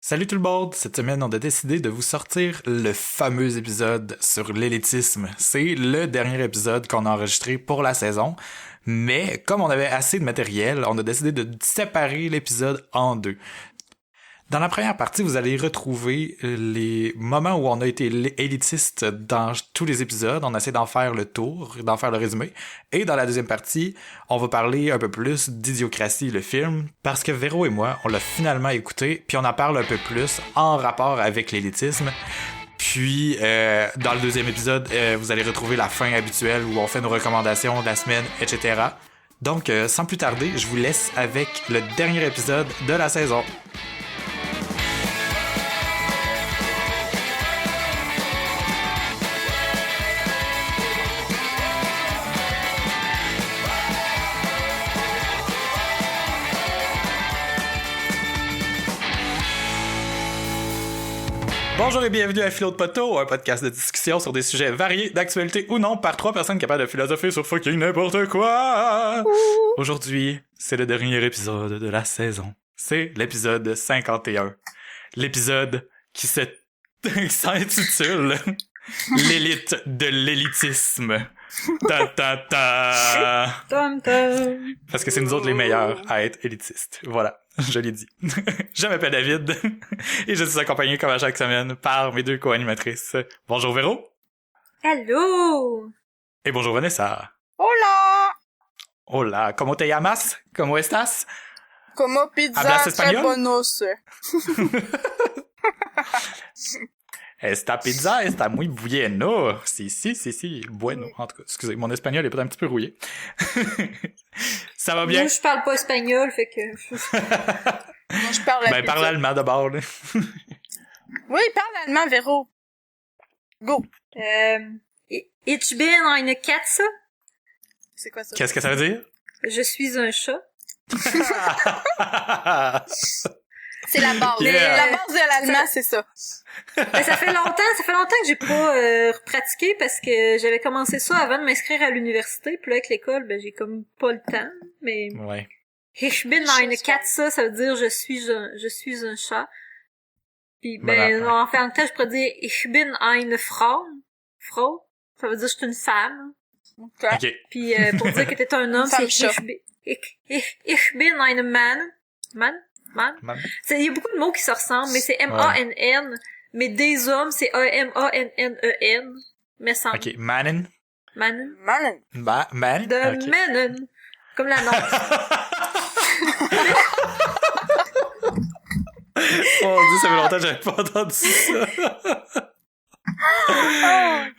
Salut tout le monde! Cette semaine, on a décidé de vous sortir le fameux épisode sur l'élitisme. C'est le dernier épisode qu'on a enregistré pour la saison, mais comme on avait assez de matériel, on a décidé de séparer l'épisode en deux. Dans la première partie, vous allez retrouver les moments où on a été élitiste dans tous les épisodes. On essaie d'en faire le tour, d'en faire le résumé. Et dans la deuxième partie, on va parler un peu plus d'Idiocratie, le film, parce que Véro et moi, on l'a finalement écouté, puis on en parle un peu plus en rapport avec l'élitisme. Puis, dans le deuxième épisode, vous allez retrouver la fin habituelle où on fait nos recommandations de la semaine, etc. Donc, sans plus tarder, je vous laisse avec le dernier épisode de la saison. Bonjour et bienvenue à Philo de Poteau, un podcast de discussion sur des sujets variés, d'actualité ou non, par trois personnes capables de philosopher sur fucking n'importe quoi. Aujourd'hui, c'est le dernier épisode de la saison. C'est l'épisode 51. L'épisode qui s'intitule L'élite de l'élitisme. Ta ta ta. Parce que c'est nous autres les meilleurs à être élitistes. Voilà, je l'ai dit. Je m'appelle David et je suis accompagné comme à chaque semaine par mes deux co-animatrices. Bonjour Véro. Hello. Et bonjour Vanessa. Hola. Hola, ¿cómo te llamas? ¿Cómo estás? Como pizza ¿Hablas très espagnol? buenos. Esta pizza está muy bueno. Si. Bueno. En tout cas, excusez, mon espagnol est peut-être un petit peu rouillé. Ça va bien? Moi, je parle pas espagnol, fait que... Moi, je parle Ben, parle allemand d'abord, là. Oui, parle allemand, Véro. Go. Ich bin eine Katze. C'est quoi ça? Qu'est-ce que ça veut dire? Je suis un chat. C'est la base. Yeah. La base de l'allemand, c'est ça. Ben, ça fait longtemps que j'ai pas pratiqué parce que j'avais commencé ça avant de m'inscrire à l'université. Puis là, avec l'école, ben, j'ai comme pas le temps. Mais Ouais. Ich bin eine Katze, ça veut dire je suis un chat. Puis ben, Voilà. en français, je pourrais dire Ich bin eine Frau. Frau, ça veut dire je suis une femme. OK. Puis pour dire que t'es un homme, c'est Femme-chat. Ich bin ein Mann. Man? Il y a beaucoup de mots qui se ressemblent, mais c'est M-A-N-N. Mais des hommes, c'est A-M-A-N-N-E-N. Mais sans. OK. Mannen? Man. Man. Man? De OK. Menon. Comme la nôtre. Oh Dieu, ça fait longtemps que j'avais pas entendu ça.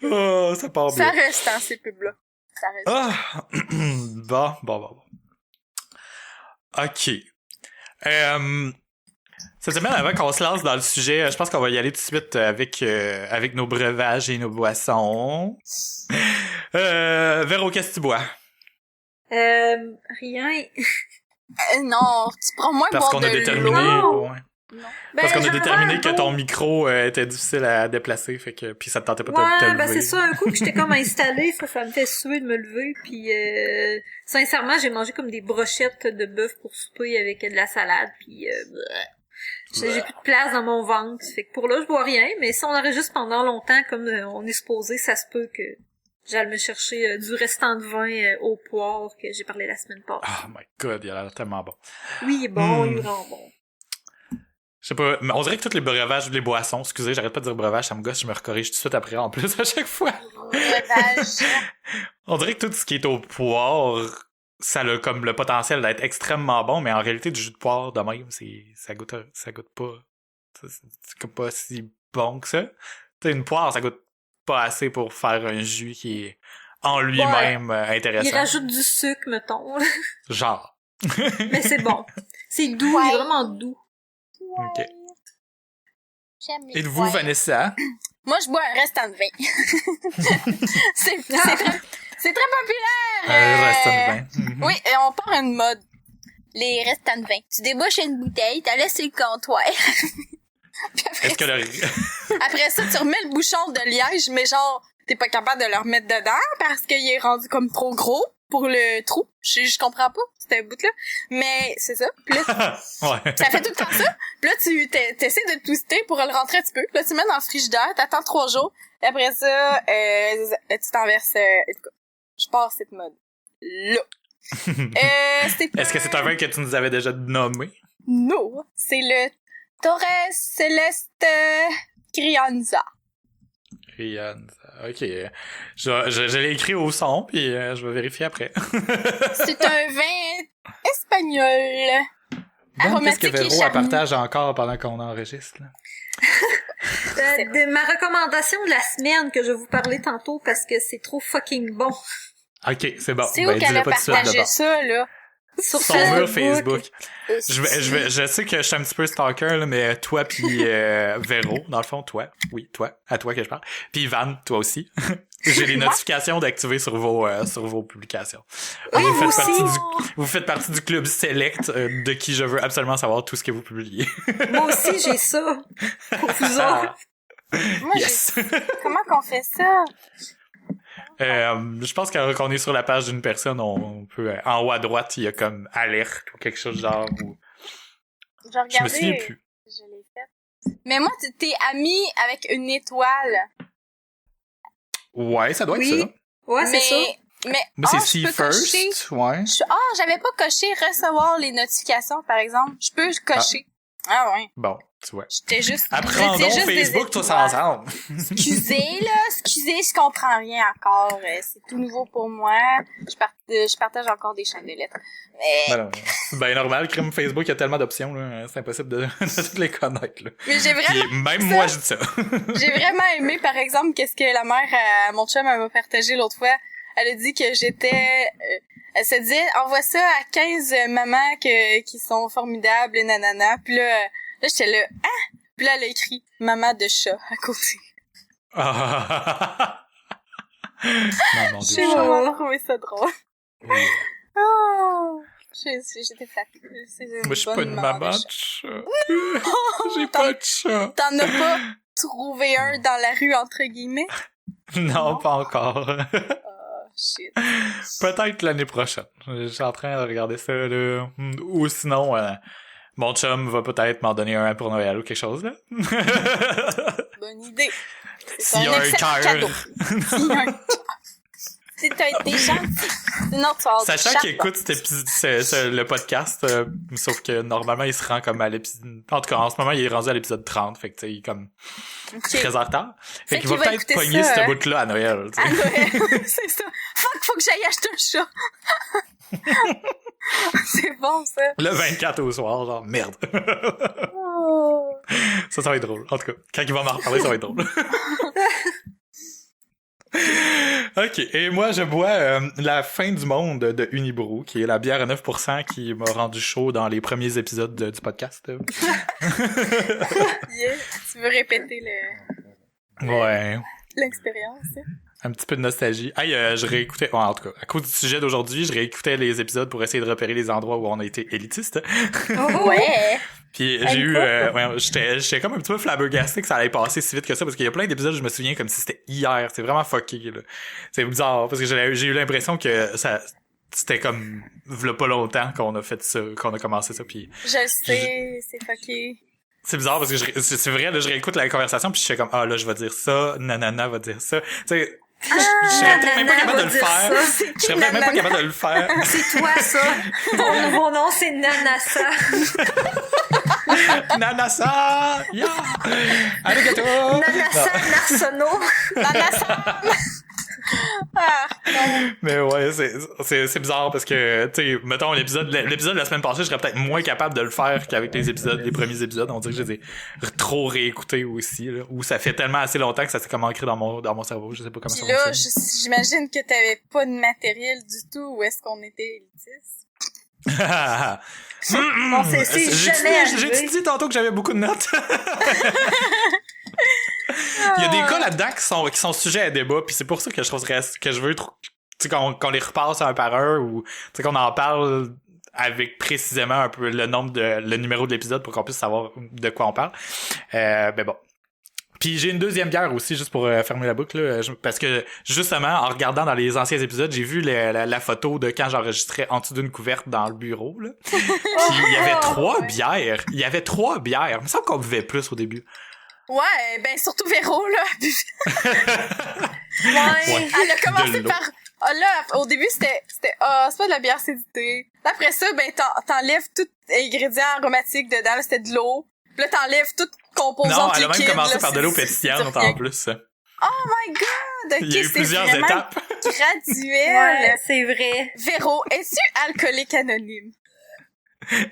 Oh, ça part bien. Ça reste, hein, ces pubs-là. Ça reste. Ah! Bon. OK. Cette semaine, avant qu'on se lance dans le sujet, je pense qu'on va y aller tout de suite avec nos breuvages et nos boissons. Véro, qu'est-ce que tu bois? Rien. Non, tu prends moins Parce boire qu'on a de déterminé... l'eau. Ouais. Non. Parce qu'on a j'en déterminé avais que un ton beau. micro était difficile à déplacer, fait que puis ça te tentait pas de te Ouais, lever. ben c'est ça, un coup que j'étais comme installée, ça me fait suer de me lever, puis sincèrement, j'ai mangé comme des brochettes de bœuf pour souper avec de la salade, puis j'ai plus de place dans mon ventre, fait que pour là, je bois rien, mais si on enregistre pendant longtemps, comme on est supposé, ça se peut que j'aille me chercher du restant de vin au poire que j'ai parlé la semaine passée. Oh my god, il a l'air tellement bon. Oui, il est bon, il est vraiment bon. Je sais pas, mais on dirait que tous les breuvages, les boissons, excusez, j'arrête pas de dire breuvage, ça me gosse, je me corrige tout de suite après en plus à chaque fois. Breuvage. On dirait que tout ce qui est au poire, ça a comme le potentiel d'être extrêmement bon, mais en réalité, du jus de poire de même, ça goûte pas. C'est comme pas si bon que ça. Tu sais, une poire, ça goûte pas assez pour faire un jus qui est en lui-même intéressant. Il rajoute du sucre, mettons. Genre. Mais c'est bon. C'est doux, il est vraiment doux. OK. J'aime les Et de vous, poires. Vanessa? Moi, je bois un restant de vin. c'est très populaire. Restant de vin. Mhm. Oui, et on part à une mode. Les restants de vin. Tu débouches une bouteille, t'as laissé le comptoir. Puis Est-ce que le... après ça, tu remets le bouchon de liège, mais genre, t'es pas capable de le remettre dedans parce qu'il est rendu comme trop gros. pour le trou. Je comprends pas, c'était un bout-là. Mais c'est ça. Puis là, Ouais. ça fait tout le temps ça. Puis là, tu t'essaies de le twister pour le rentrer un petit peu. Puis là, tu le mets dans le frigidaire, t'attends 3 jours. Et après ça, tu t'enverses... je pars cette mode. Là. Est-ce que c'est un vin que tu nous avais déjà nommé? Non. C'est le Torres Celeste Crianza. Crianza. OK. Je l'ai écrit au son, puis je vais vérifier après. C'est un vin espagnol. Bon, qu'est-ce que Aromatique et Véro elle charnu. partage encore pendant qu'on enregistre, là? De ma recommandation de la semaine que je vous parlais tantôt parce que c'est trop fucking bon. OK, c'est bon. C'est où qu'elle dis-le a pas tout de suite partagé d'abord. ça, là? Sur Son mur Facebook. Et Je sais que je suis un petit peu stalker, là, mais toi puis Véro, dans le fond, toi. Oui, toi. À toi que je parle. Puis Van, toi aussi. J'ai les notifications d'activer sur vos publications. Oui, vous, moi faites partie aussi. vous faites partie du club select de qui je veux absolument savoir tout ce que vous publiez. Moi aussi, j'ai ça. Pour vous autres. Moi, Yes. comment qu'on fait ça? Je pense que qu'on est sur la page d'une personne, on peut... en haut à droite, il y a comme alerte ou quelque chose genre. Ou... Je Je me regardais. souviens plus. Je l'ai fait. Mais moi, t'es ami avec une étoile. Ouais, ça doit être Oui. ça. Ouais, c'est ça. Mais Moi, c'est je See peux cocher. First. Ouais. J'avais pas coché recevoir les notifications, par exemple. Je peux cocher. Ah ouais. Bon, tu vois. J'étais juste... Apprends j'étais donc juste des Facebook tous étoiles. ensemble. Excusez, je comprends rien encore. C'est tout nouveau pour moi. Je partage encore des chaînes de lettres. Mais, Ben non, c'est bien normal, crime Facebook, il y a tellement d'options, là. C'est impossible de toutes les connaître, là. mais j'ai Puis vraiment, même moi, je dis ça. j'ai vraiment aimé, par exemple, qu'est-ce que la mère à mon chum elle m'a partagé l'autre fois. Elle a dit que j'étais... elle se disait, envoie ça à 15 mamans qui sont formidables, et nanana. Puis là j'étais là, ah! Puis là, elle a écrit « Maman de chat » à côté. Non, mon Dieu. J'ai vraiment trouvé ça drôle. Oui. Oh! J'étais flattée. Moi, je suis pas une maman de chat. chat. J'ai pas de chat. T'en as pas trouvé un dans la rue, entre guillemets? Non, pas encore. Oh, shit. Peut-être l'année prochaine. Je suis en train de regarder ça, là. Ou sinon, mon chum va peut-être m'en donner un pour Noël ou quelque chose, là. Bonne idée. S'il y a un excellent cœur. cadeau. S'il y a un cœur. Si t'as été gentil. Sinon, tu vas avoir du Sachant chat, qu'il écoute cet le podcast, sauf que normalement, il se rend comme à l'épisode... En tout cas, en ce moment, il est rendu à l'épisode 30, fait que tu sais, il est comme Ok. très en retard. Fait Fait qu'il va qu'il va peut-être écouter pogner ça, ce hein. bout-là à Noël, tu sais. À Noël. C'est ça. Faut que j'aille acheter un chat. C'est bon, ça. Le 24 au soir, genre, merde. Oh. Ça va être drôle. En tout cas, quand il va m'en reparler, ça va être drôle. OK. Et moi, je bois la fin du monde de Unibrew, qui est la bière à 9% qui m'a rendu chaud dans les premiers épisodes du podcast. Yeah. Tu veux répéter Ouais. l'expérience? Hein? Un petit peu de nostalgie. Hey, je réécoutais... en tout cas, à cause du sujet d'aujourd'hui, je réécoutais les épisodes pour essayer de repérer les endroits où on a été élitiste. Ouais. Puis j'ai eu... j'étais comme un petit peu flabbergasté que ça allait passer si vite que ça, parce qu'il y a plein d'épisodes où je me souviens comme si c'était hier. C'est vraiment fucké, là. C'est bizarre, parce que j'ai eu l'impression que ça... C'était comme... V'là pas longtemps qu'on a fait ça, qu'on a commencé ça, puis... Je le sais, c'est fucké. C'est bizarre, parce que c'est vrai, là, je réécoute la conversation, puis je suis comme, ah, là, je vais dire ça, nanana va dire ça. Tu sais... Je serais peut-être même pas capable de le faire. Je serais peut-être même pas capable de le faire. C'est toi, ça. Mon nouveau nom, c'est Nanassa. Nanasa! Yeah! Arigato! Nanassa Narsono. Nanassa! Ah, non. Mais ouais, c'est bizarre parce que, tu sais, mettons, l'épisode de la semaine passée, je serais peut-être moins capable de le faire qu'avec les premiers épisodes. On dirait que je les ai trop réécoutés aussi, là. Ou ça fait tellement assez longtemps que ça s'est comme ancré dans mon cerveau. Je sais pas comment Puis ça là, fonctionne. j'imagine que t'avais pas de matériel du tout. Où est-ce qu'on était élitiste? Non, c'est jamais J'ai arrivé. dit tantôt que j'avais beaucoup de notes. Il y a des cas là-dedans qui sont sujets à débat, puis c'est pour ça que je trouverais que je veux tu sais qu'on les repasse un par un, ou tu sais qu'on en parle avec précisément un peu le numéro de l'épisode pour qu'on puisse savoir de quoi on parle. Ben bon. Puis j'ai une deuxième bière aussi, juste pour fermer la boucle, là, parce que justement, en regardant dans les anciens épisodes, j'ai vu la photo de quand j'enregistrais en dessous d'une couverte dans le bureau. Là. Puis il y avait 3 bières. Il y avait 3 bières. Il me semble qu'on buvait plus au début. Ouais, ben surtout Véro, là. Ouais. Elle a commencé par... Ah là, au début, c'était c'est pas de la bière, c'est du thé. Après ça, ben t'enlèves tout ingrédient aromatique dedans, là, c'était de l'eau. Puis là, t'enlèves toute composante liquide. Non, elle a même commencé là, par de l'eau pétillante en plus. Oh my god! Il y a eu plusieurs étapes. Graduel. Ouais, c'est vrai. Véro, es-tu alcoolique anonyme?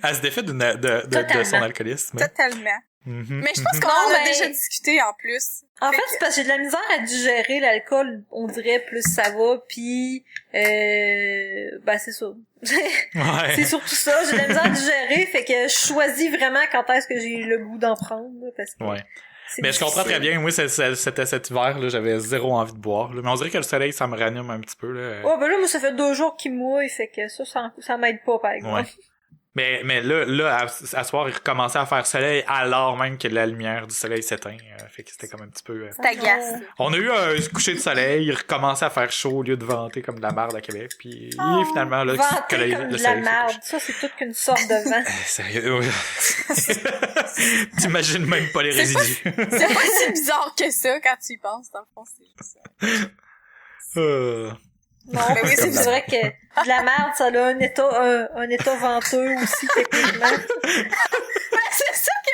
Elle se défait de son alcoolisme. Totalement. Mm-hmm. Mais je pense qu'on Non, en a mais- déjà discuté en plus. En fait, c'est parce que j'ai de la misère à digérer l'alcool, on dirait, plus ça va, puis ben c'est ça. Ouais. C'est surtout ça, j'ai de la misère à digérer, fait que je choisis vraiment quand est-ce que j'ai le goût d'en prendre, là, parce que Ouais. c'est Mais je comprends difficile. très bien. Moi, c'était cet hiver, là, j'avais zéro envie de boire. Là. Mais on dirait que le soleil, ça me ranime un petit peu. Là. Oh, ben là, moi, ça fait 2 jours qu'il mouille, fait que ça m'aide pas, par exemple. Ouais. Mais là, à soir, il recommençait à faire soleil alors même que la lumière du soleil s'éteint. Fait que c'était comme un petit peu... T'agaces. On a eu un coucher de soleil, il recommençait à faire chaud au lieu de vanter comme de la merde à Québec. Puis finalement, là, Vanter le comme de la soleil s'est merde, couché. ça, c'est toute qu'une sorte de vent. Sérieux? T'imagines même pas les C'est pas- résidus. C'est pas si bizarre que ça quand tu y penses, dans le fond, c'est juste ça. Non, Mais oui, c'est c'est vrai que de la merde, ça a un état venteux aussi, techniquement. Mais c'est ça que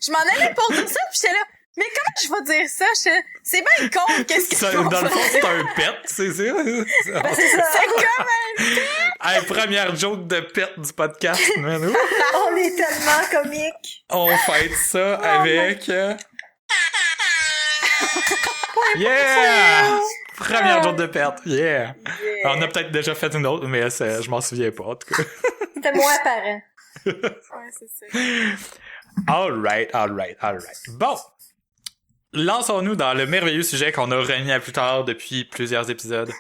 je m'en allais pour dire ça, pis j'étais là, mais comment je vais dire ça? C'est bien con, qu'est-ce que Ça, je dans vais le fond, faire? c'est un pet, c'est ça? Ben, c'est ça. C'est comme Hey, première joke de pet du podcast, man. Ouh. On est tellement comique. On fête ça avec... Yeah! Première joke de pet, yeah! On a peut-être déjà fait une autre, mais je m'en souviens pas, en tout cas. C'était moins apparent. Ouais, c'est ça. Alright. Bon! Lançons-nous dans le merveilleux sujet qu'on a remis à plus tard depuis plusieurs épisodes.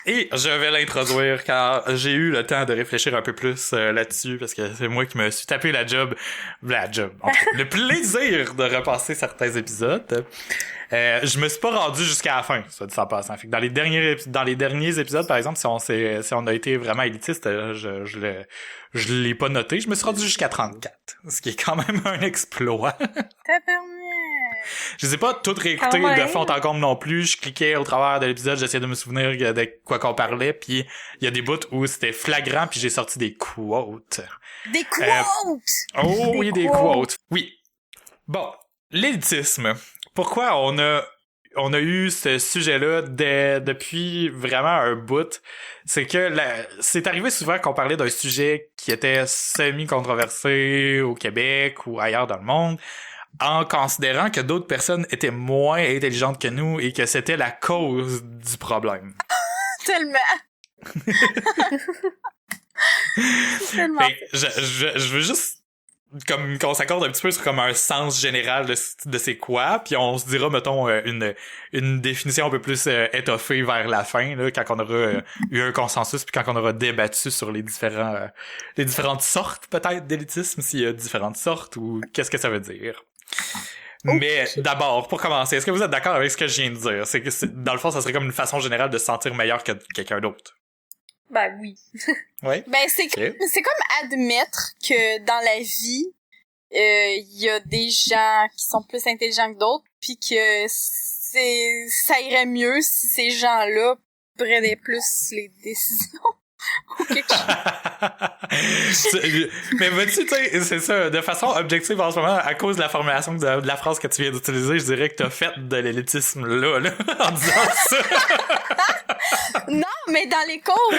Et je vais l'introduire car j'ai eu le temps de réfléchir un peu plus là-dessus parce que c'est moi qui me suis tapé la job, en tout cas, le plaisir de repasser certains épisodes. Je me suis pas rendu jusqu'à la fin, ça dit en passant. Fait que dans les derniers épisodes, par exemple, si on a été vraiment élitiste, je l'ai pas noté. Je me suis rendu jusqu'à 34, ce qui est quand même un exploit. Tabarnak. Je les ai pas toutes réécoutées Quand même. de fond en comble non plus. Je cliquais au travers de l'épisode, j'essayais de me souvenir de quoi qu'on parlait, puis il y a des bouts où c'était flagrant, puis j'ai sorti des quotes. Des quotes! Oh Des oui, des quotes. quotes. Oui. Bon, l'élitisme. Pourquoi on a eu ce sujet-là depuis vraiment un bout? C'est que c'est arrivé souvent qu'on parlait d'un sujet qui était semi-controversé au Québec ou ailleurs dans le monde, en considérant que d'autres personnes étaient moins intelligentes que nous et que c'était la cause du problème. Tellement. Tellement. Fait que je veux juste comme qu'on s'accorde un petit peu sur comme un sens général de c'est quoi, puis on se dira mettons une définition un peu plus étoffée vers la fin là, quand on aura eu un consensus puis quand on aura débattu sur les différentes sortes peut-être d'élitisme, s'il y a différentes sortes ou qu'est-ce que ça veut dire. Mais d'abord, pour commencer, est-ce que vous êtes d'accord avec ce que je viens de dire? C'est que dans le fond, ça serait comme une façon générale de se sentir meilleur que quelqu'un d'autre. Ben oui. Oui. Ben, c'est comme admettre que dans la vie, il y a des gens qui sont plus intelligents que d'autres, puis que ça irait mieux si ces gens-là prenaient plus les décisions. Ou quelque chose. Mais vois-tu, c'est ça, de façon objective en ce moment, à cause de la formulation de la phrase que tu viens d'utiliser, je dirais que t'as fait de l'élitisme là, en disant ça. Non, mais dans les cours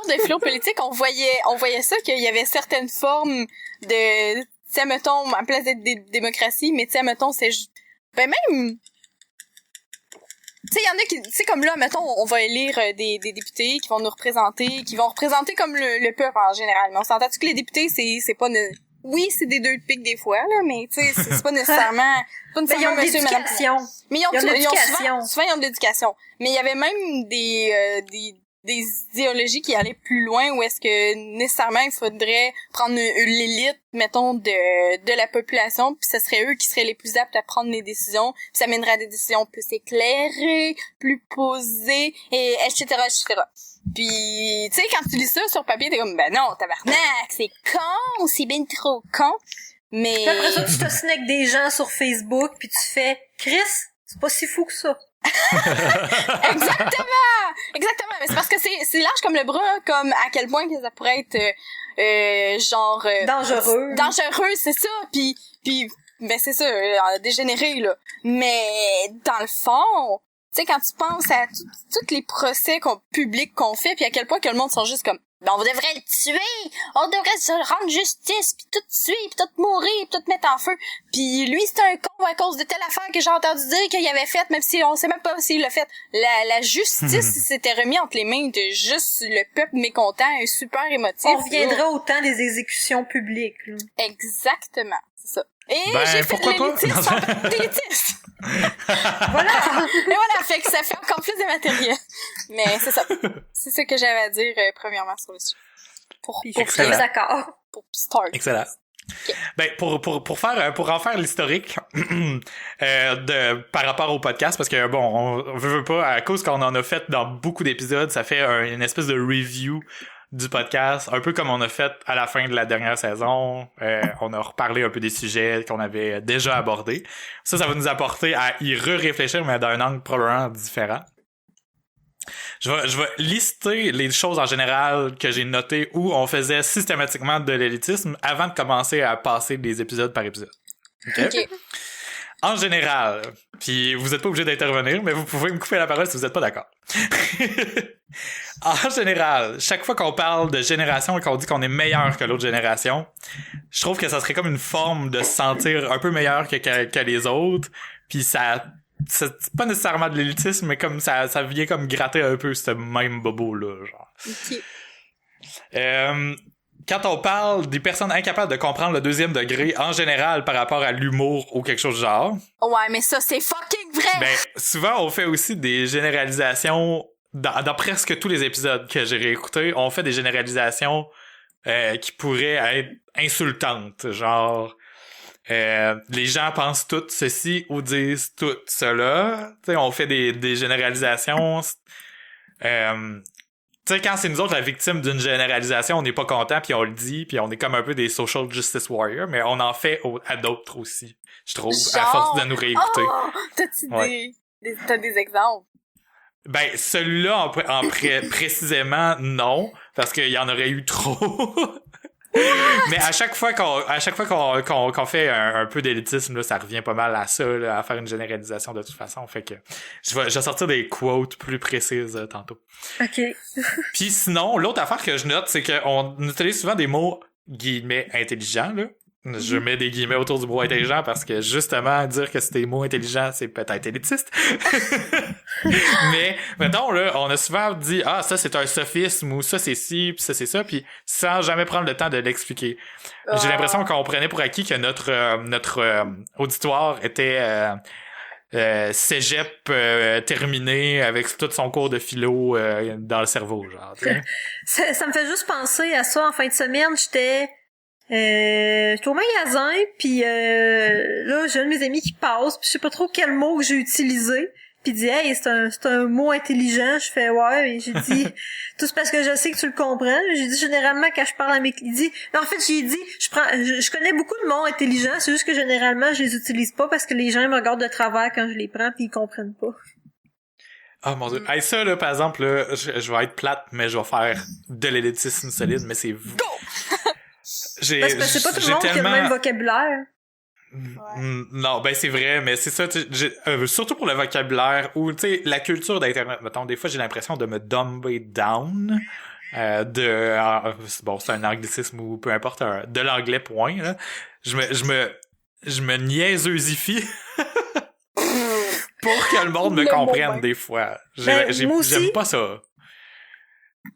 de philo politique, on voyait ça qu'il y avait certaines formes de, tu sais, mettons, à place d'être des démocraties, mais tu sais, mettons, c'est ben même, tu sais, il y en a qui, tu sais, comme là, mettons, on va élire des députés qui vont nous représenter, qui vont représenter comme le peuple en général. Mais on s'entend-tu que les députés, c'est pas oui, c'est des deux de pique des fois, là, mais tu sais, c'est pas nécessairement, Mais ils ont de monsieur et madame. l'éducation. Mais ils ont de l'éducation. souvent ils ont de l'éducation. Mais il y avait même des des idéologies qui allaient plus loin, ou est-ce que nécessairement il faudrait prendre l'élite, mettons, de la population, puis ce serait eux qui seraient les plus aptes à prendre les décisions, puis ça mènerait à des décisions plus éclairées, plus posées, et etc., etc. Puis, tu sais, quand tu lis ça sur papier, t'es comme, ben non, tabarnak, c'est con, c'est bien trop con. Mais Puis après ça, tu t'ostines avec des gens sur Facebook, puis tu fais « Chris, c'est pas si fou que ça. » Exactement, mais c'est parce que c'est large comme le bras, comme à quel point que ça pourrait être dangereux, c'est ça, puis ben c'est ça, dégénéré là. Mais dans le fond, tu sais, quand tu penses à tous les procès publics qu'on fait, puis à quel point que le monde sont juste comme, ben on devrait le tuer, on devrait se rendre justice, puis tout tuer, puis tout mourir, puis tout mettre en feu. Puis lui, c'est un con à cause de telle affaire que j'ai entendu dire qu'il avait faite, même si on sait même pas s'il l'a fait. La justice s'était remis entre les mains de juste le peuple mécontent, un super émotif. On reviendra au temps des exécutions publiques. Là. Exactement, c'est ça. Et j'ai fait de pourquoi pas? l'élitisme sans faire d'élitisme. Voilà. Et voilà, fait que ça fait encore plus de matériel. Mais c'est ça. C'est ça que j'avais à dire premièrement sur le sujet. Pour d'accord. Pour start. Excellent. Okay. Ben pour en faire l'historique par rapport au podcast, parce que bon, on veut pas, à cause qu'on en a fait dans beaucoup d'épisodes, ça fait une espèce de review du podcast, un peu comme on a fait à la fin de la dernière saison. On a reparlé un peu des sujets qu'on avait déjà abordés. Ça va nous apporter à y réfléchir, mais d'un angle probablement différent. Je vais lister les choses en général que j'ai notées où on faisait systématiquement de l'élitisme avant de commencer à passer des épisodes par épisode. OK? En général, puis vous êtes pas obligé d'intervenir, mais vous pouvez me couper la parole si vous êtes pas d'accord. En général, chaque fois qu'on parle de génération et qu'on dit qu'on est meilleur que l'autre génération, je trouve que ça serait comme une forme de se sentir un peu meilleur que les autres, puis c'est pas nécessairement de l'élitisme, mais comme ça vient comme gratter un peu ce même bobo-là, genre. Okay. Quand on parle des personnes incapables de comprendre le deuxième degré, en général, par rapport à l'humour ou quelque chose du genre. Ouais, mais ça, c'est fucking vrai! Ben, souvent, on fait aussi des généralisations dans presque tous les épisodes que j'ai réécoutés. On fait des généralisations qui pourraient être insultantes, genre... les gens pensent tout ceci ou disent tout cela. T'sais, on fait des généralisations. Tu sais, quand c'est nous autres la victime d'une généralisation, on n'est pas content, puis on le dit, puis on est comme un peu des social justice warriors, mais on en fait à d'autres aussi, je trouve, genre, à force de nous réécouter. Oh, t'as des exemples? Ben, celui-là, précisément, non, parce qu'il y en aurait eu trop. Mais à chaque fois qu'on fait un peu d'élitisme, là, ça revient pas mal à ça, là, à faire une généralisation de toute façon. Fait que je vais sortir des quotes plus précises tantôt. OK. Puis sinon, l'autre affaire que je note, c'est qu'on utilise souvent des mots guillemets intelligents, là. Je mets des guillemets autour du mot intelligent parce que justement, dire que c'est des mots intelligents, c'est peut-être élitiste. Mais, mettons, là, on a souvent dit, ah, ça c'est un sophisme, ou ça c'est ci, puis ça c'est ça, puis sans jamais prendre le temps de l'expliquer. J'ai l'impression qu'on prenait pour acquis que notre auditoire était cégep terminé avec tout son cours de philo dans le cerveau, genre. Ça me fait juste penser à ça. En fin de semaine, j'étais au magasin, puis là, j'ai un de mes amis qui passe, puis je sais pas trop quel mot que j'ai utilisé, puis il dit « Hey, c'est un mot intelligent. » Je fais « Ouais. » Et j'ai dit « Tout c'est parce que je sais que tu le comprends. » J'ai dit « Généralement, quand je parle à mes clients... » Il dit « En fait, j'ai dit, je connais beaucoup de mots intelligents, c'est juste que généralement, je les utilise pas parce que les gens me regardent de travers quand je les prends, puis ils comprennent pas. » Oh mon dieu. Hey, ça, là, par exemple, là, je vais être plate, mais je vais faire de l'élitisme solide, mais c'est... Parce que c'est pas tout le monde qui a le même vocabulaire. Ouais. Non, ben c'est vrai, mais c'est ça, surtout pour le vocabulaire ou, tu sais, la culture d'Internet, mettons, des fois, j'ai l'impression de me dumber down, bon, c'est un anglicisme ou peu importe, de l'anglais point, là. Je me niaiseusifie pour que le monde me comprenne des fois. J'aime pas ça.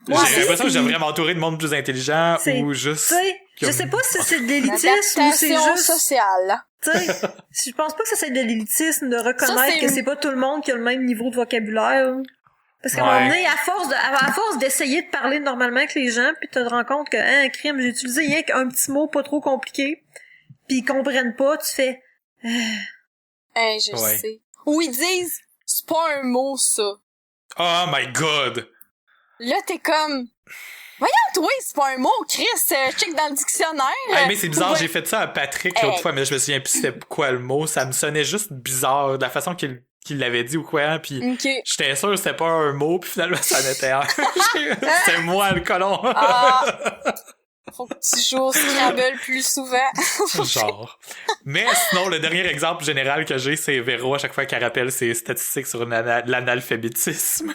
J'ai l'impression que j'aimerais m'entourer de monde plus intelligent ou juste... Je sais pas si c'est de l'élitisme ou c'est juste... sociale. Tu sais, je pense pas que ça c'est de l'élitisme de reconnaître que c'est pas tout le monde qui a le même niveau de vocabulaire. Parce qu'à un moment donné, à force d'essayer de parler normalement avec les gens, puis tu te rends compte que, un crime, j'ai utilisé rien qu'un petit mot pas trop compliqué, puis ils comprennent pas, tu fais... Je sais. Ou ils disent, c'est pas un mot, ça. Oh my god! Là, t'es comme... Voyons, toi, c'est pas un mot, Chris, check dans le dictionnaire. Mais c'est bizarre, j'ai fait ça à Patrick l'autre fois, mais je me souviens plus c'était quoi le mot, ça me sonnait juste bizarre, de la façon qu'il l'avait dit ou quoi, puis j'étais sûr que c'était pas un mot, puis finalement ça en était un. C'était moi le colon. Faut que tu joues au Scrabble plus souvent. Genre. Mais sinon, le dernier exemple général que j'ai, c'est Véro à chaque fois qu'elle rappelle ses statistiques sur l'analphabétisme.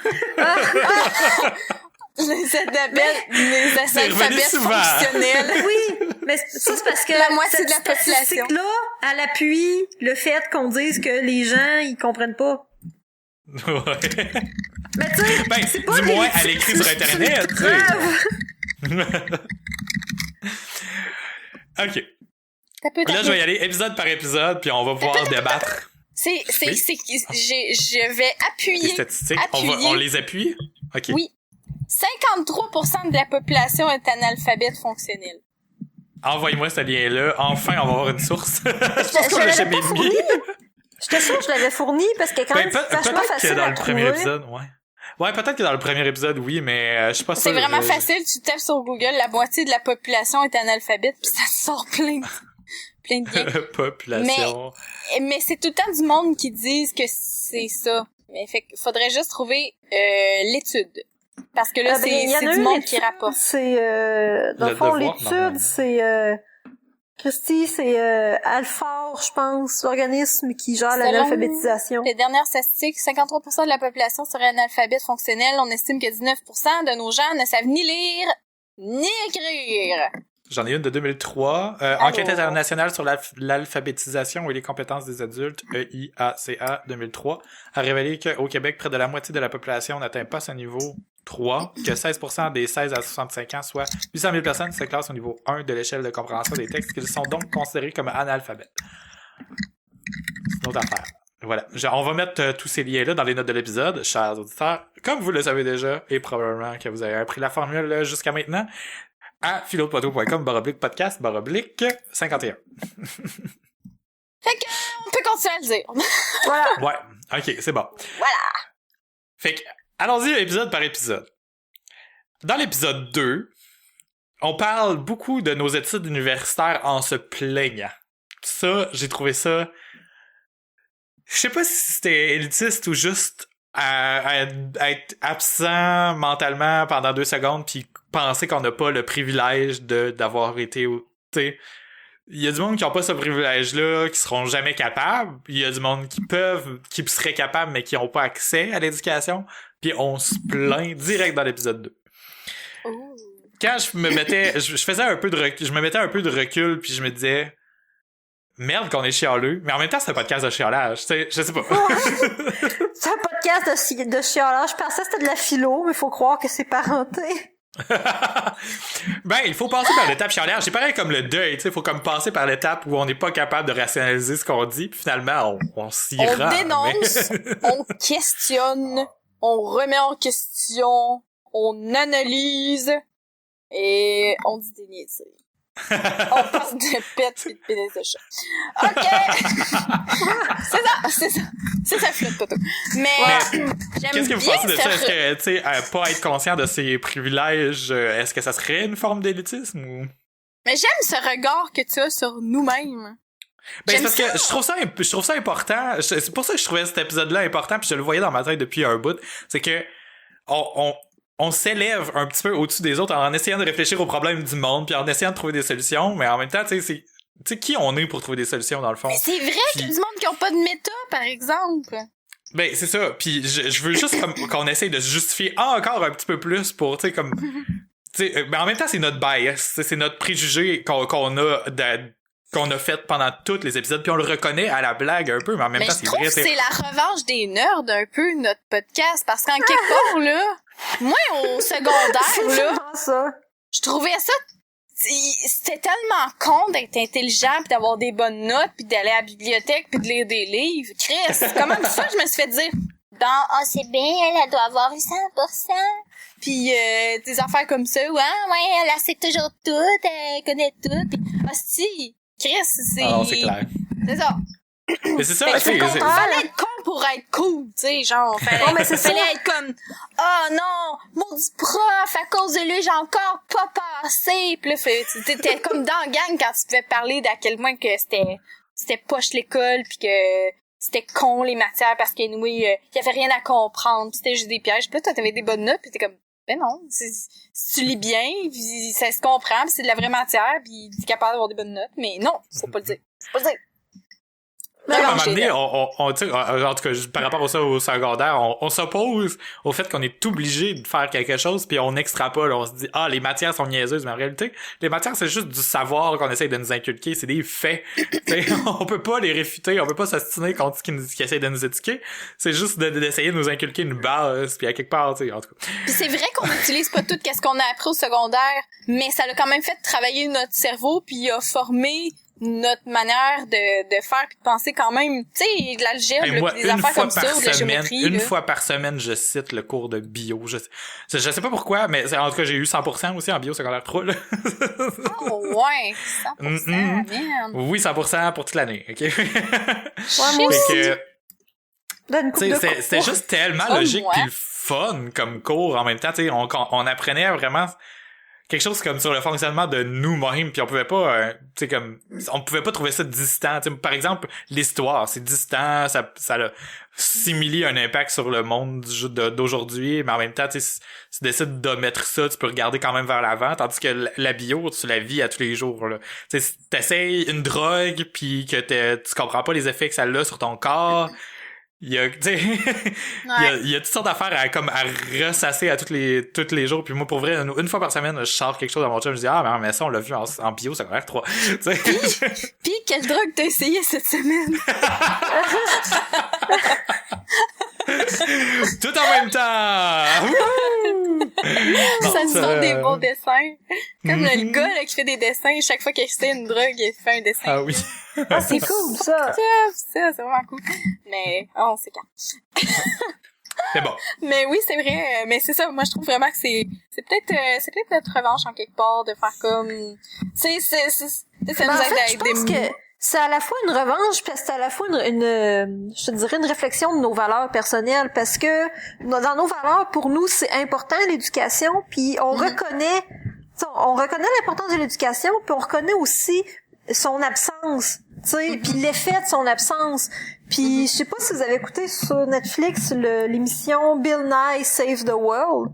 Les analphabètes fonctionnels. Oui, mais ça c'est parce que la moitié de la population. Cette statistique-là, elle appuie le fait qu'on dise que les gens, ils comprennent pas. Ouais. Mais tu sais, c'est pas du moins, elle écrit sur Internet, tu sais. OK. Là, je vais y aller épisode par épisode, puis on va pouvoir débattre. Je vais appuyer. Les statistiques, on les appuie? OK. Oui. 53% de la population est analphabète fonctionnelle. Envoyez-moi ce lien-là. Enfin, on va avoir une source. Je pense qu'on l'a jamais mis. J'étais sûre que je l'avais fourni parce que quand même, c'est vachement facile que dans à le trouver. premier épisode, ouais. Ouais, peut-être que dans le premier épisode, oui, mais je suis pas sûr. C'est vraiment facile. Tu tapes sur Google, la moitié de la population est analphabète, puis ça te sort plein de liens. Population. Mais c'est tout le temps du monde qui disent que c'est ça. Mais faudrait juste trouver l'étude. Parce que là, c'est du monde qui rapporte. C'est, dans le fond, l'étude, c'est, Christy, c'est, Alphore, je pense, l'organisme qui gère l'alphabétisation. Les dernières statistiques, 53% de la population serait analphabète fonctionnelle. On estime que 19% de nos gens ne savent ni lire, ni écrire. J'en ai une de 2003. Enquête internationale sur l'alphabétisation et les compétences des adultes, EIACA 2003, a révélé qu'au Québec, près de la moitié de la population n'atteint pas ce niveau 3, que 16% des 16 à 65 ans, soit 800 000 personnes, se classent au niveau 1 de l'échelle de compréhension des textes, qu'ils sont donc considérés comme analphabètes. C'est une autre affaire. Voilà. On va mettre tous ces liens-là dans les notes de l'épisode, chers auditeurs. Comme vous le savez déjà, et probablement que vous avez appris la formule jusqu'à maintenant, à philodepoitou.com/podcast/51. Fait que, on peut continuer à le dire. Voilà. Ouais. OK, c'est bon. Voilà. Fait que, allons-y épisode par épisode. Dans l'épisode 2, on parle beaucoup de nos études universitaires en se plaignant. Ça, j'ai trouvé ça... Je sais pas si c'était élitiste ou juste à être absent mentalement pendant 2 secondes puis penser qu'on n'a pas le privilège d'avoir été... T'sais, il y a du monde qui n'ont pas ce privilège-là, qui seront jamais capables. Il y a du monde qui seraient capables, mais qui n'ont pas accès à l'éducation. Puis on se plaint direct dans l'épisode 2. Ooh. Quand je me mettais... je faisais un peu de recul, je me mettais un peu de recul, puis je me disais... Merde qu'on est chialeux, mais en même temps, c'est un podcast de chialage, tu sais, je sais pas. C'est un podcast de chialage. Je pensais que c'était de la philo, mais faut croire que c'est parenté. Ben, il faut passer par l'étape chialage. C'est pareil comme le deuil, tu sais, il faut comme passer par l'étape où on n'est pas capable de rationaliser ce qu'on dit, puis finalement, on s'y rend. On dénonce, on questionne, on remet en question, on analyse, et on dit des niaiseries. On parle de pète et de pénis de chat. OK! C'est ça, flotte, Toto. Mais j'aime qu'est-ce que vous pensez de ça? Est-ce que, tu sais, pas être conscient de ses privilèges, est-ce que ça serait une forme d'élitisme ou? Mais j'aime ce regard que tu as sur nous-mêmes. Ben, c'est parce que je trouve ça important. C'est pour ça que je trouvais cet épisode-là important, puis je le voyais dans ma tête depuis un bout. C'est que, on s'élève un petit peu au-dessus des autres en essayant de réfléchir aux problèmes du monde puis en essayant de trouver des solutions, mais en même temps, tu sais, qui on est pour trouver des solutions dans le fond? Mais c'est vrai qu'il y a du monde qui ont pas de méta, par exemple. Ben, c'est ça. Puis je veux juste qu'on essaye de se justifier encore un petit peu plus pour, tu sais, comme... tu sais, mais en même temps, c'est notre bias, c'est notre préjugé qu'on a fait pendant tous les épisodes, puis on le reconnaît à la blague un peu, mais en même temps, c'est vrai. Mais je trouve que c'est la revanche des nerds un peu, notre podcast, parce qu'en quelque part, là, moi, au secondaire, là, je trouvais ça, c'était tellement con d'être intelligent pis d'avoir des bonnes notes pis d'aller à la bibliothèque pis de lire des livres. Chris, comment ça je me suis fait dire, temps, « Ah, c'est bien, elle doit avoir eu 100%. » Puis des affaires comme ça, « Ouais, elle sait toujours tout, elle connaît tout. » Puis, hostie, Chris, c'est... Ah non, c'est clair. C'est ça. Mais c'est ça, Fait que fallait être con pour être cool, tu sais, genre, fallait être comme, oh non, maudit prof, à cause de lui, j'ai encore pas passé. Pis là, t'étais comme dans la gang quand tu pouvais parler d'à quel point que c'était poche l'école, pis que c'était con les matières parce que nous, il y avait rien à comprendre, pis c'était juste des pièges. Pis là, toi, t'avais des bonnes notes, pis t'es comme, ben non, si tu lis bien, pis ça se comprend, pis c'est de la vraie matière, pis t'es capable d'avoir des bonnes notes, mais non, faut pas le dire. Faut pas le dire. À un moment donné, en tout cas, par rapport au secondaire, on s'oppose au fait qu'on est obligé de faire quelque chose, puis on extrapole, on se dit, les matières sont niaiseuses, mais en réalité, les matières, c'est juste du savoir qu'on essaye de nous inculquer, c'est des faits. On peut pas les réfuter, on peut pas s'ostiner contre ce qui essaye de nous éduquer, c'est juste d'essayer de nous inculquer une base, puis à quelque part, tu sais, en tout cas. Puis c'est vrai qu'on n'utilise pas tout ce qu'on a appris au secondaire, mais ça l'a quand même fait travailler notre cerveau, puis a formé notre manière de faire puis de penser quand même, tu sais, de l'algèbre, puis des affaires comme ça, ou de la géométrie. Une fois par semaine, je cite le cours de bio. Je sais pas pourquoi, mais en tout cas, j'ai eu 100% aussi en bio secondaire 3, là. Oh, ouais, 100%, man. Oui, 100% pour toute l'année, OK? Ouais, moi aussi. C'était juste tellement logique pis le fun comme cours en même temps, tu sais, on apprenait vraiment quelque chose comme sur le fonctionnement de nous-mêmes, puis on pouvait pas, tu sais, comme, on pouvait pas trouver ça distant. T'sais, par exemple, l'histoire, c'est distant, ça a simili un impact sur le monde d'aujourd'hui, mais en même temps, tu sais, si tu décides d'omettre ça, tu peux regarder quand même vers l'avant, tandis que la bio, tu la vis à tous les jours, là. Tu sais, si t'essayes une drogue, puis que tu comprends pas les effets que ça a sur ton corps, il y a, tu sais, il y a toutes sortes d'affaires à ressasser à tous les jours. Puis moi, pour vrai, une fois par semaine, je sors quelque chose à mon chum, je dis, mais ça, on l'a vu en bio, ça va l'air 3. Puis, quelle drogue t'as essayé cette semaine? Tout en même temps! Ça se sent des beaux dessins. Comme le gars, là, qui fait des dessins, chaque fois qu'il essaie une drogue, il fait un dessin. Ah oui. C'est cool, ça. C'est vraiment cool. Mais, c'est quand. C'est bon. Mais oui, c'est vrai. Mais c'est ça. Moi, je trouve vraiment que c'est peut-être notre revanche en quelque part de faire comme, ça nous aide à je pense que c'est à la fois une revanche, puis c'est à la fois je te dirais une réflexion de nos valeurs personnelles, parce que dans nos valeurs, pour nous, c'est important l'éducation, puis on reconnaît l'importance de l'éducation, puis on reconnaît aussi son absence, tu sais, puis l'effet de son absence. Puis je sais pas si vous avez écouté sur Netflix l'émission Bill Nye Save the World.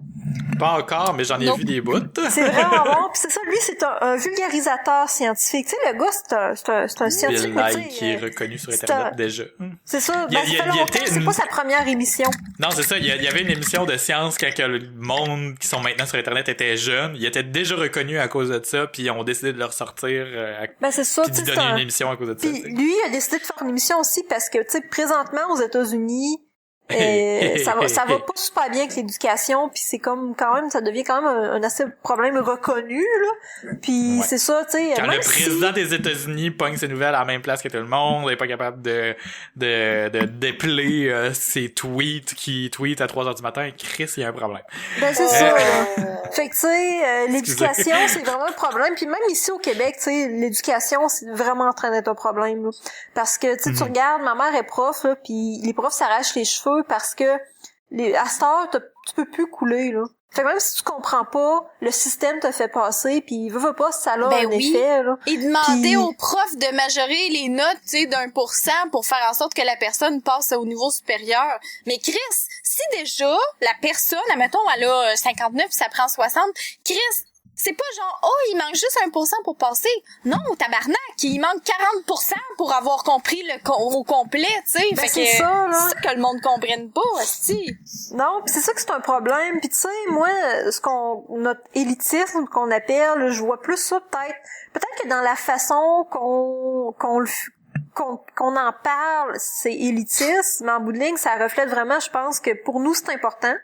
Pas encore, mais j'en ai vu des bouts. C'est vraiment bon. Puis c'est ça, lui, c'est un vulgarisateur scientifique. Tu sais, le gars, c'est un scientifique. Bill Nye, qui est reconnu sur Internet déjà. C'est ça. Ça fait longtemps, c'est pas sa première émission. Non, c'est ça. Il y avait une émission de science quand le monde qui sont maintenant sur Internet était jeune. Il était déjà reconnu à cause de ça, puis ils ont décidé de le ressortir. C'est ça. Puis de donner une émission à cause de ça. Puis lui, il a décidé de faire une émission aussi parce que, tu sais, présentement, aux États-Unis, ça va pas super bien avec l'éducation, puis c'est comme quand même, ça devient quand même un assez problème reconnu, là. Puis c'est ça, tu sais. Quand le président des États-Unis pogne ses nouvelles à la même place que tout le monde, il est pas capable de dépeler ses tweets qui tweetent à 3h du matin, Chris, il y a un problème. Ben c'est ça. Fait que tu sais, l'éducation, c'est vraiment un problème. Puis même ici au Québec, tu sais, l'éducation, c'est vraiment en train d'être un problème, là. Parce que tu sais, tu regardes, ma mère est prof, là, puis les profs s'arrachent les cheveux parce que à cette heure, tu peux plus couler, là. Fait que même si tu comprends pas, le système te fait passer, puis veut pas, ça a un effet, là. Et demander aux profs de majorer les notes, tu sais, d'1% pour faire en sorte que la personne passe au niveau supérieur. Mais Chris, si déjà, la personne, admettons, elle a 59 puis ça prend 60, Chris, c'est pas genre, il manque juste 1% pour passer. Non, tabarnak, il manque 40% pour avoir compris au complet, tu sais. Ben, fait c'est que ça, là. c'est ça que le monde comprenne pas, hostie. Non, pis c'est ça que c'est un problème. Puis tu sais, moi, notre élitisme qu'on appelle, je vois plus ça peut-être que dans la façon qu'on en parle, c'est élitiste, mais en bout de ligne, ça reflète vraiment, je pense que pour nous, c'est important.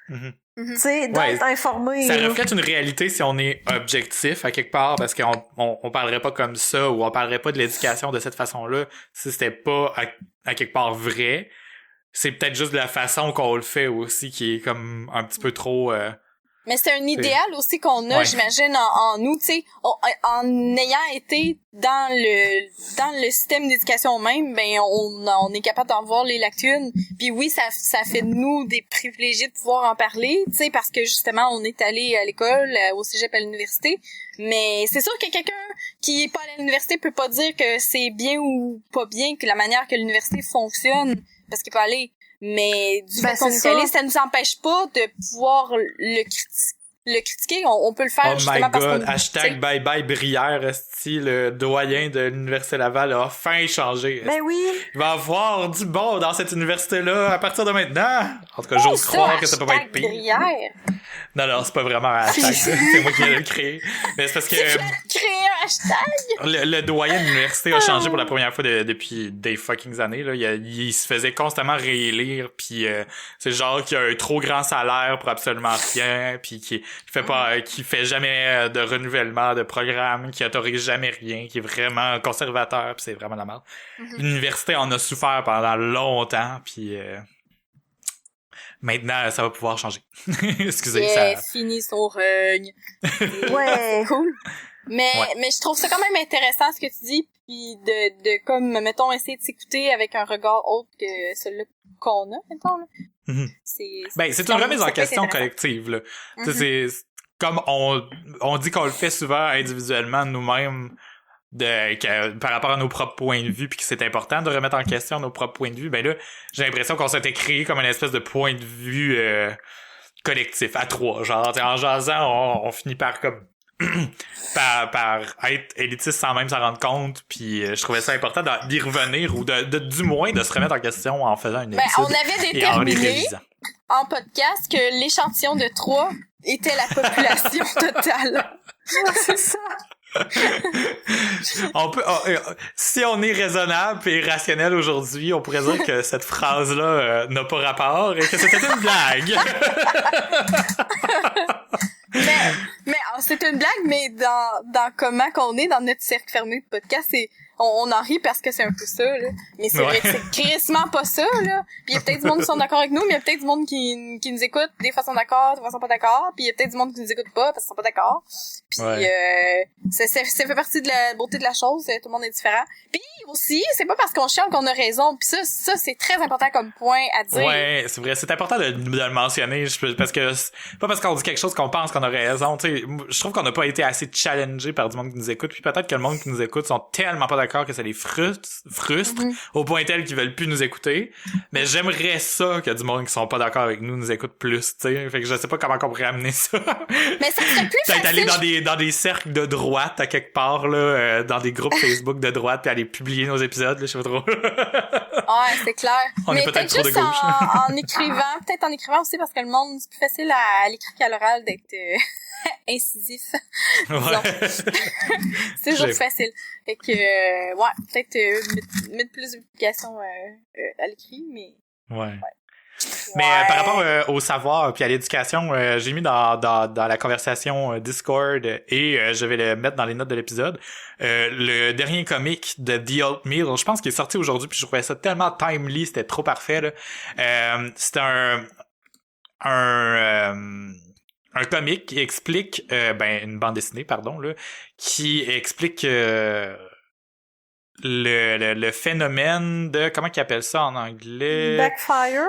Tu sais, d'être informé. Ça reflète une réalité si on est objectif à quelque part, parce qu'on parlerait pas comme ça, ou on parlerait pas de l'éducation de cette façon-là si c'était pas à quelque part vrai. c'est peut-être juste de la façon qu'on le fait aussi qui est comme un petit peu trop... Mais c'est un idéal aussi qu'on a, j'imagine, en nous, tu sais, en ayant été dans le système d'éducation même, ben on est capable d'en voir les lacunes. Puis oui, ça fait de nous des privilégiés de pouvoir en parler, tu sais, parce que justement on est allé à l'école, au cégep, à l'université. Mais c'est sûr que quelqu'un qui est pas allé à l'université peut pas dire que c'est bien ou pas bien, que la manière que l'université fonctionne, parce qu'il peut aller. Mais du fait qu'on est allé, ça nous empêche pas de pouvoir le critiquer. On peut le faire justement parce qu'on... Hashtag bye bye Brière, esti, le doyen de l'Université Laval a enfin changé. Ben oui. Il va y avoir du bon dans cette université-là à partir de maintenant. En tout cas, j'ose croire que ça peut pas être pire. Brière. Non, c'est pas vraiment un hashtag. C'est moi qui l'ai créé. Mais c'est parce que... créé un hashtag? Le doyen de l'université a changé pour la première fois depuis des fucking années. Là. Il se faisait constamment réélire, puis c'est le genre qui a un trop grand salaire pour absolument rien, puis qui fait jamais de renouvellement de programme, qui autorise jamais rien, qui est vraiment conservateur, puis c'est vraiment la merde. L'université en a souffert pendant longtemps, puis maintenant ça va pouvoir changer. Excusez, ça. Fini son règne. Ouais. Cool. Mais je trouve ça quand même intéressant ce que tu dis, puis de comme mettons essayer de s'écouter avec un regard autre que celui qu'on a, mettons là. C'est une remise en question collective là. C'est comme on dit qu'on le fait souvent individuellement nous-mêmes par rapport à nos propres points de vue, puis que c'est important de remettre en question nos propres points de vue. Ben là, j'ai l'impression qu'on s'était créé comme une espèce de point de vue collectif à trois. Genre, en jasant, on finit par comme par être élitiste sans même s'en rendre compte, puis je trouvais ça important d'y revenir ou du moins de se remettre en question en faisant une étude on avait déterminé en podcast que l'échantillon de 3 était la population totale. C'est ça. On peut, si on est raisonnable et rationnel aujourd'hui, on pourrait dire que cette phrase-là n'a pas rapport et que c'était une blague. mais c'est une blague, mais dans comment qu'on est dans notre cercle fermé de podcast, on en rit parce que c'est un peu ça, là. Mais c'est vrai que c'est crissement pas ça, là. Puis il y a peut-être du monde qui sont d'accord avec nous, mais il y a peut-être du monde qui nous écoute. Des fois ils sont d'accord, des fois ils sont pas d'accord. Puis il y a peut-être du monde qui nous écoute pas parce qu'ils sont pas d'accord. Puis ça fait partie de la beauté de la chose. Tout le monde est différent. Puis aussi, c'est pas parce qu'on chiale qu'on a raison. Puis ça c'est très important comme point à dire. Ouais, c'est vrai. C'est important de le mentionner parce que c'est pas parce qu'on dit quelque chose qu'on pense qu'on a raison. Tu sais, je trouve qu'on n'a pas été assez challengé par du monde qui nous écoute. Puis peut-être que le monde qui nous écoute sont tellement pas d'accord que ça les frustre au point tel qu'ils veulent plus nous écouter. Mais j'aimerais ça que du monde qui sont pas d'accord avec nous écoute plus, tu sais. Fait que je sais pas comment on pourrait amener ça. Mais ça serait plus peut-être facile. aller dans des cercles de droite à quelque part là, dans des groupes Facebook de droite, puis aller publier nos épisodes, là, je sais pas trop. Ouais, c'est clair. On mais est peut-être trop de juste gauche. en écrivant, peut-être en écrivant aussi parce que le monde c'est plus facile à l'écrit qu'à l'oral d'être incisif. Ouais. C'est toujours plus facile. Fait que peut-être mettre plus d'applications à l'écrit, mais ouais. Mais par rapport au savoir puis à l'éducation, j'ai mis dans la conversation Discord et je vais le mettre dans les notes de l'épisode. Le dernier comic de The Oatmeal, je pense qu'il est sorti aujourd'hui puis je trouvais ça tellement timely, c'était trop parfait là. C'était un comic qui explique une bande dessinée pardon là qui explique le phénomène de comment qu'ils appellent ça en anglais? Backfire.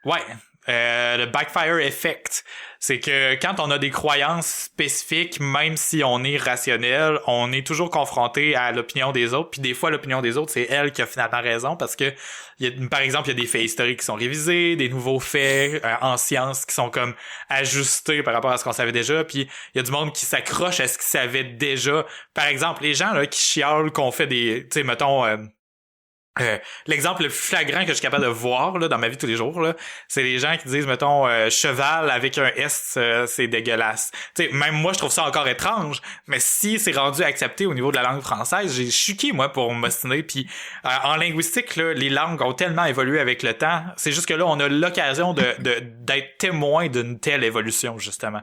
Ouais, le backfire effect. C'est que quand on a des croyances spécifiques, même si on est rationnel, on est toujours confronté à l'opinion des autres. Puis des fois, l'opinion des autres, c'est elle qui a finalement raison parce que, par exemple, il y a des faits historiques qui sont révisés, des nouveaux faits en sciences qui sont comme ajustés par rapport à ce qu'on savait déjà. Puis il y a du monde qui s'accroche à ce qu'ils savaient déjà. Par exemple, les gens là qui chialent qu'on fait des, tu sais, mettons. L'exemple le plus flagrant que je suis capable de voir là dans ma vie tous les jours là, c'est les gens qui disent mettons cheval avec un S c'est dégueulasse. Tu sais même moi je trouve ça encore étrange, mais si c'est rendu accepté au niveau de la langue française, j'ai chuqué moi pour m'ostiner puis en linguistique là, les langues ont tellement évolué avec le temps, c'est juste que là on a l'occasion d'être témoin d'une telle évolution justement.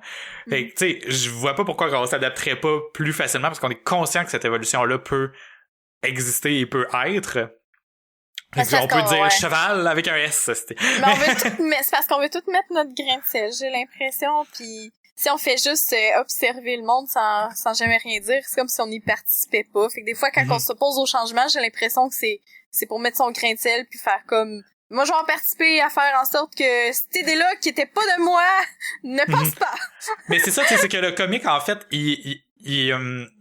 Fait que tu sais, je vois pas pourquoi on s'adapterait pas plus facilement parce qu'on est conscient que cette évolution là peut exister et peut être. On peut dire cheval avec un S. Mais on veut c'est parce qu'on veut tout mettre notre grain de sel, j'ai l'impression, puis si on fait juste observer le monde sans jamais rien dire, c'est comme si on n'y participait pas. Fait que des fois, quand on s'oppose au changement, j'ai l'impression que c'est pour mettre son grain de sel puis faire comme moi je vais en participer à faire en sorte que cette idée-là qui était pas de moi ne passe pas. Mais c'est ça, c'est que le comique, en fait, il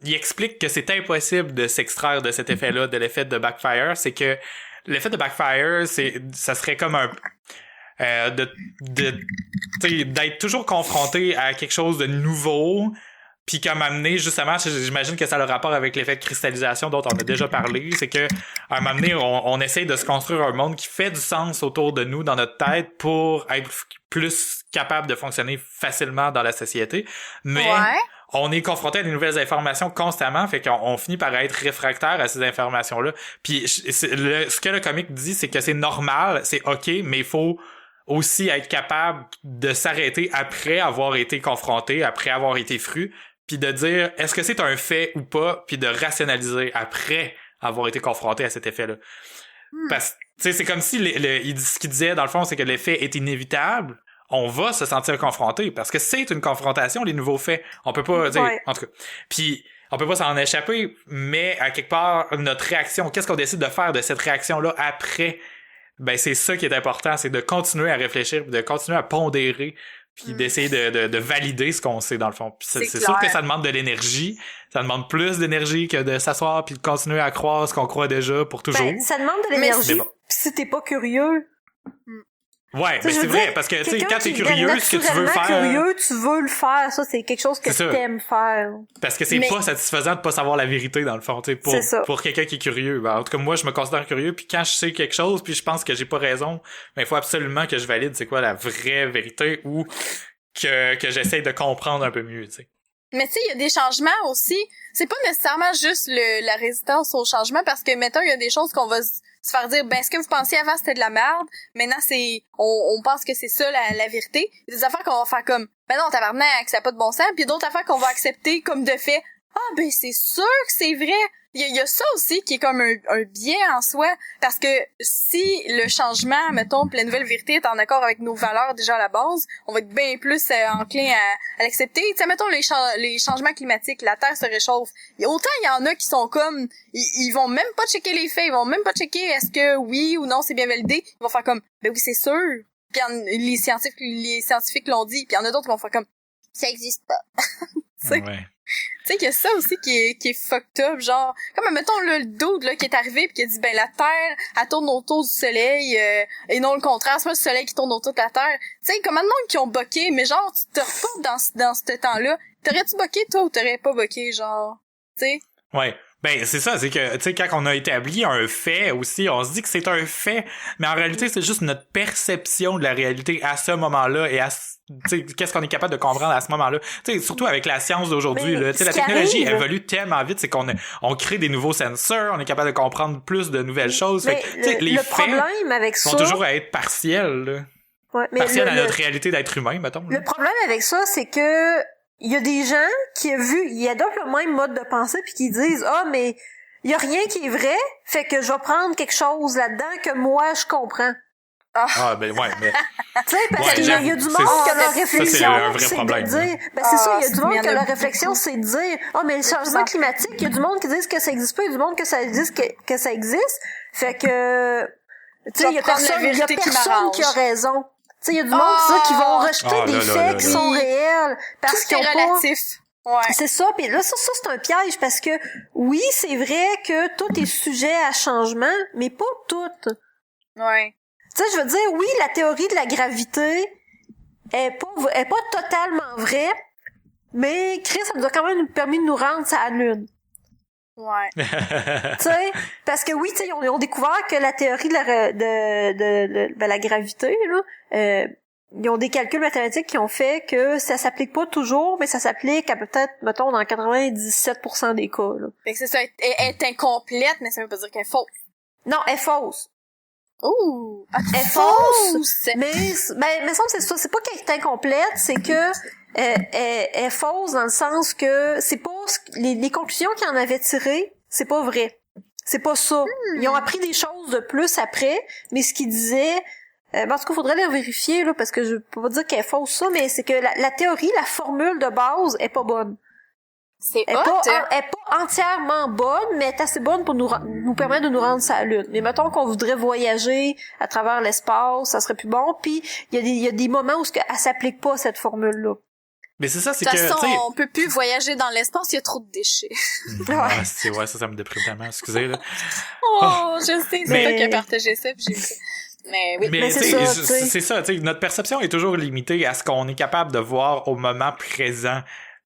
explique que c'est impossible de s'extraire de cet effet-là, de l'effet de Backfire. C'est que l'effet de Backfire, ça serait comme un d'être toujours confronté à quelque chose de nouveau, puis comme amener, justement, j'imagine que ça a le rapport avec l'effet de cristallisation dont on a déjà parlé, c'est que à un moment donné, on essaye de se construire un monde qui fait du sens autour de nous, dans notre tête, pour être plus capable de fonctionner facilement dans la société, mais on est confronté à des nouvelles informations constamment, fait qu'on finit par être réfractaire à ces informations-là. Puis ce que le comique dit, c'est que c'est normal, c'est OK, mais il faut aussi être capable de s'arrêter après avoir été confronté, après avoir été fru, puis de dire est-ce que c'est un fait ou pas, puis de rationaliser après avoir été confronté à cet effet-là. Parce que tu sais, c'est comme si ce qu'il disait dans le fond, c'est que l'effet est inévitable. On va se sentir confronté parce que c'est une confrontation, les nouveaux faits. On peut pas dire, en tout cas. Puis on peut pas s'en échapper, mais à quelque part notre réaction, qu'est-ce qu'on décide de faire de cette réaction-là après? Ben c'est ça qui est important, c'est de continuer à réfléchir, de continuer à pondérer, puis d'essayer de valider ce qu'on sait dans le fond. Puis c'est sûr que ça demande de l'énergie, ça demande plus d'énergie que de s'asseoir puis de continuer à croire ce qu'on croit déjà pour toujours. Ben, ça demande de l'énergie, pis si t'es pas curieux. Ouais, mais c'est vrai, parce que tu sais, quand t'es curieux, ce que tu veux faire. Curieux, tu veux le faire, ça c'est quelque chose que t'aimes faire. Parce que c'est pas satisfaisant de pas savoir la vérité dans le fond, tu sais, pour quelqu'un qui est curieux. Ben, en tout cas, moi je me considère curieux, puis quand je sais quelque chose, puis je pense que j'ai pas raison, ben il faut absolument que je valide c'est quoi la vraie vérité ou que j'essaye de comprendre un peu mieux, tu sais. Mais tu sais, il y a des changements aussi. C'est pas nécessairement juste la résistance au changement, parce que mettons il y a des choses qu'on va se faire dire, ben, ce que vous pensiez avant, c'était de la merde. Maintenant, on pense que c'est ça, la vérité. Il y a des affaires qu'on va faire comme, ben non, tabarnak, ça n'a pas de bon sens. Puis d'autres affaires qu'on va accepter comme de fait. Ah, ben, c'est sûr que c'est vrai. Il y a ça aussi qui est comme un biais en soi. Parce que si le changement, mettons, la nouvelle vérité est en accord avec nos valeurs déjà à la base, on va être bien plus enclin à l'accepter. Tu sais, mettons, les changements climatiques, la Terre se réchauffe. Autant il y en a qui sont comme, ils vont même pas checker les faits, ils vont même pas checker est-ce que oui ou non c'est bien validé. Ils vont faire comme, ben oui, c'est sûr. Puis les scientifiques l'ont dit. Puis il y en a d'autres qui vont faire comme, ça existe pas. Ouais. Tu sais qu'il y a ça aussi qui est fucked up, genre comme mettons le dude là qui est arrivé puis qui a dit ben la Terre elle tourne autour du soleil et non le contraire, c'est pas le soleil qui tourne autour de la Terre. Tu sais combien de monde qui ont boqué, mais genre tu te reportes dans ce temps-là, t'aurais-tu boqué toi ou t'aurais pas boqué, genre, tu sais? Ouais. Ben, c'est ça, c'est que, tu sais, quand on a établi un fait aussi, on se dit que c'est un fait, mais en réalité, c'est juste notre perception de la réalité à ce moment-là et tu sais, qu'est-ce qu'on est capable de comprendre à ce moment-là. Tu sais, surtout avec la science d'aujourd'hui, là. Tu sais, la technologie évolue tellement vite, c'est on crée des nouveaux sensors, on est capable de comprendre plus de nouvelles choses. Fait que, tu sais, les faits problème avec ça, vont toujours être partiels, là. Ouais, mais partiels à notre réalité d'être humain, mettons. Le problème avec ça, c'est que il y a des gens qui ils adoptent le même mode de pensée puis qui disent mais il y a rien qui est vrai, fait que je vais prendre quelque chose là-dedans que moi je comprends. Ben ouais, mais tu sais parce qu'il y a du monde que leur réflexion c'est de dire c'est ça, il y a du monde que leur réflexion c'est de dire mais le changement climatique, il y a du monde qui disent que ça existe pas, il y a du monde que ça dit que ça existe, fait que tu sais il y a personne qui a raison. Tu sais, il y a du monde qui vont rejeter des faits qui sont réels parce qu'ils ont relatif. Ouais. C'est ça, puis là ça c'est un piège parce que oui, c'est vrai que tout est sujet à changement, mais pas tout. Ouais. Tu sais, je veux dire oui, la théorie de la gravité est pas totalement vraie, mais Chris, ça nous a quand même permis de nous rendre sur la Lune. Ouais. Tu sais, parce que oui, tu sais, ils ont découvert que la théorie de la gravité, là, ils ont des calculs mathématiques qui ont fait que ça s'applique pas toujours, mais ça s'applique à peut-être, mettons, dans 97% des cas, là. Fait que c'est ça, elle est incomplète, mais ça veut pas dire qu'elle est fausse. Non, elle est fausse. Ouh! Elle est fausse! Mais ça, c'est ça. C'est pas qu'elle est incomplète, c'est que elle est fausse dans le sens que c'est pas les conclusions qu'il en avait tirées, c'est pas vrai. C'est pas ça. Ils ont appris des choses de plus après, mais ce qu'ils disaient, en tout cas, faudrait les vérifier, là, parce que je peux pas dire qu'elle est fausse ça, mais c'est que la théorie, la formule de base est pas bonne. C'est Elle hot. est pas entièrement bonne, mais elle est assez bonne pour nous permettre de nous rendre sur la Lune. Mais mettons qu'on voudrait voyager à travers l'espace, ça serait plus bon, puis il y a des moments où elle s'applique pas, cette formule-là. Mais c'est ça, c'est De que, toute façon, tu sais... on peut plus voyager dans l'espace, il y a trop de déchets. Ouais, ça me déprime tellement, excusez, là. Oh, je sais, c'est Mais- toi qui as partagé ça, puis j'ai vu ça. Mais oui. Mais c'est tu ça, sais, tu sais. c'est ça, tu sais, notre perception est toujours limitée à ce qu'on est capable de voir au moment présent.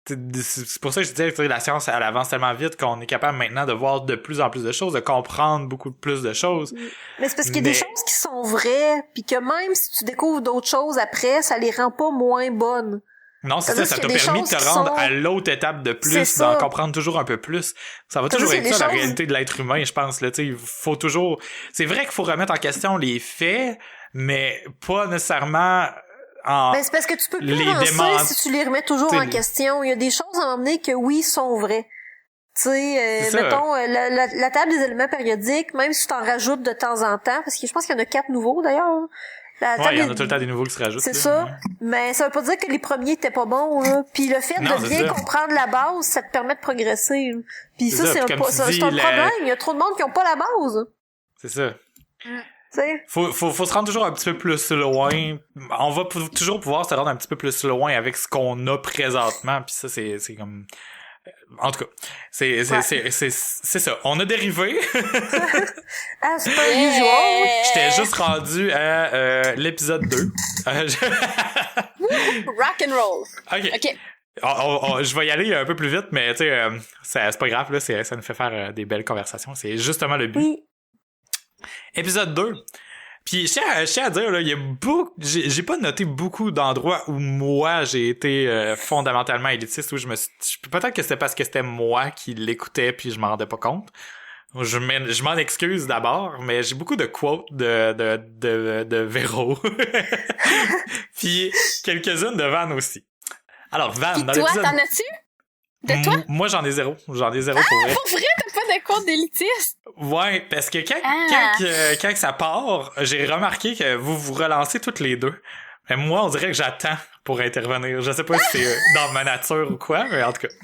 C'est pour ça que je disais que la science, elle avance tellement vite qu'on est capable maintenant de voir de plus en plus de choses, de comprendre beaucoup plus de choses. Mais c'est parce qu'il y a des choses qui sont vraies, puis que même si tu découvres d'autres choses après, ça les rend pas moins bonnes. Non, c'est C'est-à-dire ça qu'il t'a y a des permis de te choses qui rendre sont- à l'autre étape de C'est plus, ça. d'en comprendre toujours un peu plus. Ça va C'est-à-dire toujours qu'il y a être ça, des la choses- réalité de l'être humain, je pense, là, tu sais, il faut toujours... C'est vrai qu'il faut remettre en question les faits, mais pas nécessairement en... Ben, c'est parce que tu peux plus les avancer déments- si tu les remets toujours T'sais, en question. Il y a des choses à emmener que oui, sont vraies. Tu sais, C'est ça. mettons, la table des éléments périodiques, même si tu en rajoutes de temps en temps, parce que je pense qu'il y en a 4 nouveaux d'ailleurs. La Ouais, table il y en des- a tout le temps des nouveaux qui se rajoutent. C'est là. ça. Mais ça veut pas dire que les premiers étaient pas bons, là. Puis le fait Non, de c'est bien ça. comprendre la base, ça te permet de progresser, là. Puis C'est ça, c'est puis comme tu c'est dis, un la- problème. Il y a trop de monde qui ont pas la base. C'est ça. Tu sais. Faut se rendre toujours un petit peu plus loin. On va toujours pouvoir se rendre un petit peu plus loin avec ce qu'on a présentement. Puis ça, c'est comme... En tout cas, c'est ça. On a dérivé. Ah, c'est pas usual. J'étais juste rendu à l'épisode 2. Rock and roll. OK. OK. Je vais y aller un peu plus vite, mais tu sais, c'est pas grave, là, ça nous fait faire des belles conversations. C'est justement le but. Oui. Épisode 2. Puis je tiens à dire, là, il y a j'ai pas noté beaucoup d'endroits où moi j'ai été fondamentalement élitiste, où peut-être que c'était parce que c'était moi qui l'écoutais puis je m'en rendais pas compte. Je m'en excuse d'abord, mais j'ai beaucoup de quotes de Véro. Puis quelques-unes de Van aussi. Alors Van, Puis dans toi, l'épisode... t'en as-tu? De toi? Moi j'en ai zéro pour vrai. Pour vrai, t'as pas de compte d'élitiste? Ouais, parce que quand ça part, j'ai remarqué que vous relancez toutes les deux. Mais moi, on dirait que j'attends pour intervenir. Je sais pas si c'est dans ma nature ou quoi, mais en tout cas.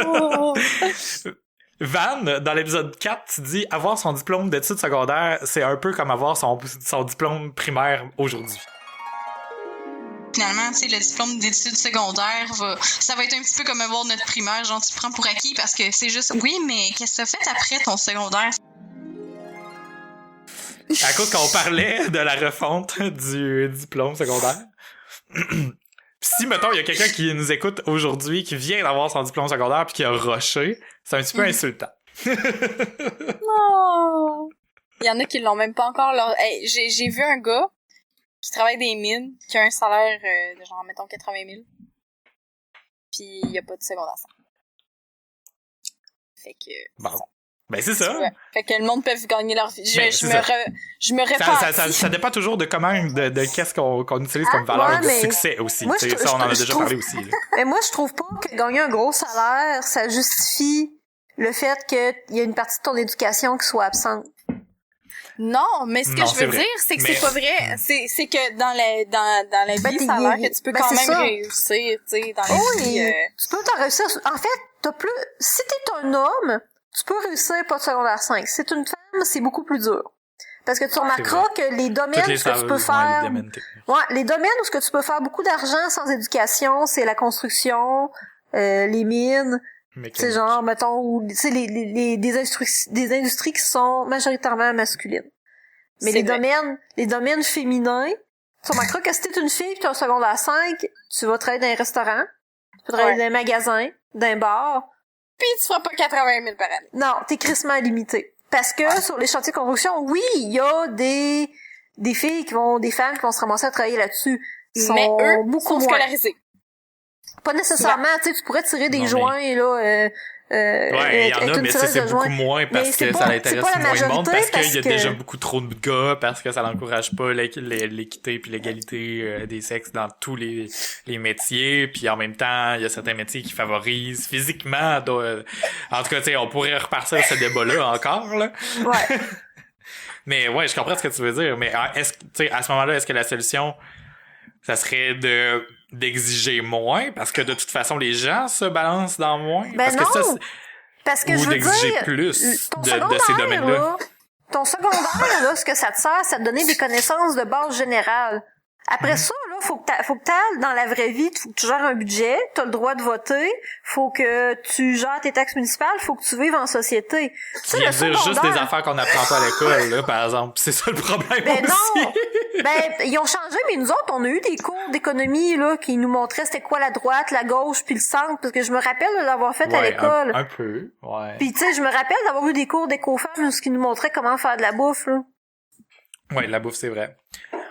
Oh. Van, dans l'épisode 4, tu dis « Avoir son diplôme d'études secondaires, c'est un peu comme avoir son diplôme primaire aujourd'hui. » Finalement, tu sais, le diplôme d'études secondaires, ça va être un petit peu comme avoir notre primaire, genre tu le prends pour acquis parce que c'est juste, oui, mais qu'est-ce que tu as fait après ton secondaire? À cause qu'on parlait de la refonte du diplôme secondaire. Si, mettons, il y a quelqu'un qui nous écoute aujourd'hui, qui vient d'avoir son diplôme secondaire puis qui a rushé, c'est un petit peu insultant. Non. Il y en a qui l'ont même pas encore. Hey, j'ai vu un gars qui travaille des mines, qui a un salaire de genre, mettons, 80 000. Puis il y a pas de secondaire 5. Fait que... Bon. Ben, c'est ça. Ouais. Fait que le monde peut gagner leur vie. Ben, Je me répands. Ça dépend toujours de comment, de qu'est-ce qu'on utilise comme valeur ouais, de mais succès aussi. moi, Tu sais, ça, on en a je déjà trouve- parlé aussi. Là. Mais moi, je trouve pas que gagner un gros salaire, ça justifie le fait qu'il y a une partie de ton éducation qui soit absente. Non, mais ce que Non, je c'est veux vrai. dire, c'est que Mais- c'est pas vrai. C'est que dans la Ben, vie, t'es- ça a l'air que tu peux ben, quand c'est même ça. réussir, tu sais, dans la Oui, vie. tu peux t'en réussir. En fait, si t'es un homme, tu peux réussir pas de secondaire 5. Si c'est une femme, c'est beaucoup plus dur. Parce que tu remarqueras que les domaines Toutes les où ce que tu peux les faire, domaines techniques. ouais, les domaines où ce que tu peux faire beaucoup d'argent sans éducation, c'est la construction, les mines, c'est genre, mettons, ou, tu sais, des industries qui sont majoritairement masculines. Mais C'est vrai. les domaines féminins, tu remarqueras que si t'es une fille pis t'as un secondaire 5, tu vas travailler dans un restaurant, tu peux travailler Ouais. dans un magasin, dans un bar. Puis tu feras pas 80 000 par année. Non, t'es crissement limité. Parce que sur les chantiers de construction, oui, il y a des filles des femmes qui vont se ramasser à travailler là-dessus. Ils sont Mais eux beaucoup sont moins. scolarisés. Pas nécessairement, tu sais, tu pourrais tirer des Non, mais- joints, là, Ouais, il y en a, mais c'est beaucoup moins parce que ça l'intéresse moins le monde, parce qu'il y a déjà beaucoup trop de gars, parce que ça n'encourage pas l'équité puis l'égalité des sexes dans tous les métiers, puis en même temps, il y a certains métiers qui favorisent physiquement. En tout cas, tu sais, on pourrait repartir ce débat-là encore, là. Ouais. Mais ouais, je comprends ce que tu veux dire, mais est-ce que, tu sais, à ce moment-là, est-ce que la solution, ça serait d'exiger moins, parce que de toute façon, les gens se balancent dans moins? Ben parce non! Que ça, parce que ou je veux d'exiger dire, plus de secondaire, ces domaines-là. là, ton secondaire, là, ce que ça te sert, c'est de donner des connaissances de base générale. Après ça, là, faut que t'ailles dans la vraie vie, faut que tu gères un budget, t'as le droit de voter, faut que tu gères tes taxes municipales, faut que tu vives en société. Tu viens de dire juste des affaires qu'on apprend pas à l'école, là, par exemple. C'est ça le problème aussi. Non! Ils ont changé, mais nous autres, on a eu des cours d'économie, là, qui nous montraient c'était quoi la droite, la gauche, puis le centre, parce que je me rappelle de l'avoir fait à l'école. Un peu, ouais. Puis tu sais, je me rappelle d'avoir eu des cours d'éco-femmes, ce qui nous montrait comment faire de la bouffe, là. Ouais, la bouffe, c'est vrai.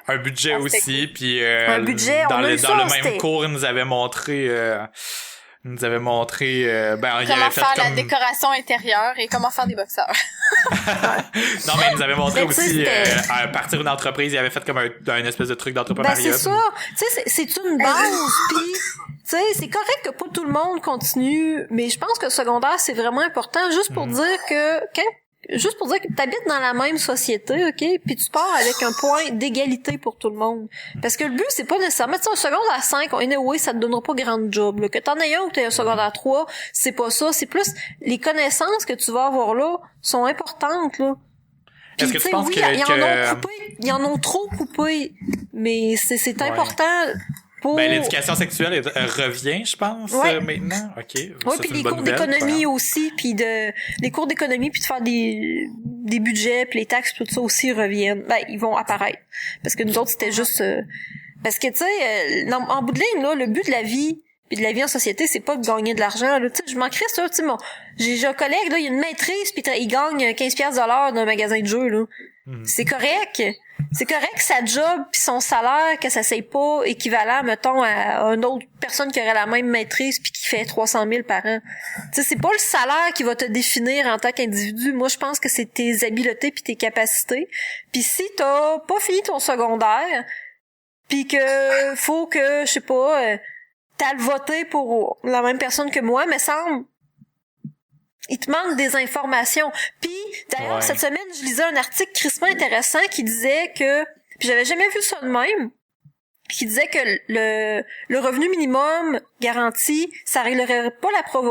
Un budget aussi, puis un budget, dans le même même cours, il nous avait montré il y comment avait fait faire comme... la décoration intérieure et comment faire des boxeurs. Non, mais il nous avait montré aussi à partir d'une entreprise, il avait fait comme un espèce de truc d'entrepreneuriat. Ben c'est ça, tu sais, c'est une base, puis tu sais, c'est correct que pas tout le monde continue, mais je pense que le secondaire c'est vraiment important juste pour dire que juste pour dire que t'habites dans la même société, OK? Puis tu pars avec un point d'égalité pour tout le monde. Parce que le but, c'est pas nécessairement... Tu sais, un secondaire 5, anyway, ça te donnera pas grand job. Là. Que t'en aies un ou que t'aies un secondaire 3, c'est pas ça. C'est plus... Les connaissances que tu vas avoir là sont importantes, là. Puis, est-ce que tu penses oui, que... ils en ont trop coupé, mais c'est important... Ben, l'éducation sexuelle revient, je pense, maintenant. OK. Oui, puis les cours d'économie aussi, puis les cours d'économie, puis de faire des budgets, puis les taxes, tout ça aussi reviennent. Ben, ils vont apparaître. Parce que nous autres, c'était juste... parce que, tu sais, en bout de ligne, là, le but de la vie, puis de la vie en société, c'est pas de gagner de l'argent. Tu sais, je manquerais ça, tu sais, j'ai un collègue, là, il a une maîtrise, puis il gagne 15$ de l'heure d'un magasin de jeux, là. C'est correct. C'est correct sa job puis son salaire, que ça soit pas équivalent, mettons, à une autre personne qui aurait la même maîtrise puis qui fait 300 000 par an. Tu sais, c'est pas le salaire qui va te définir en tant qu'individu. Moi, je pense que c'est tes habiletés puis tes capacités. Puis si t'as pas fini ton secondaire, puis que faut que, je sais pas, t'as voté pour la même personne que moi, me semble, il te manque des informations. Puis, d'ailleurs, cette semaine, je lisais un article crissement intéressant qui disait que, puis j'avais jamais vu ça de même, qui disait que le revenu minimum garanti, ça réglerait pas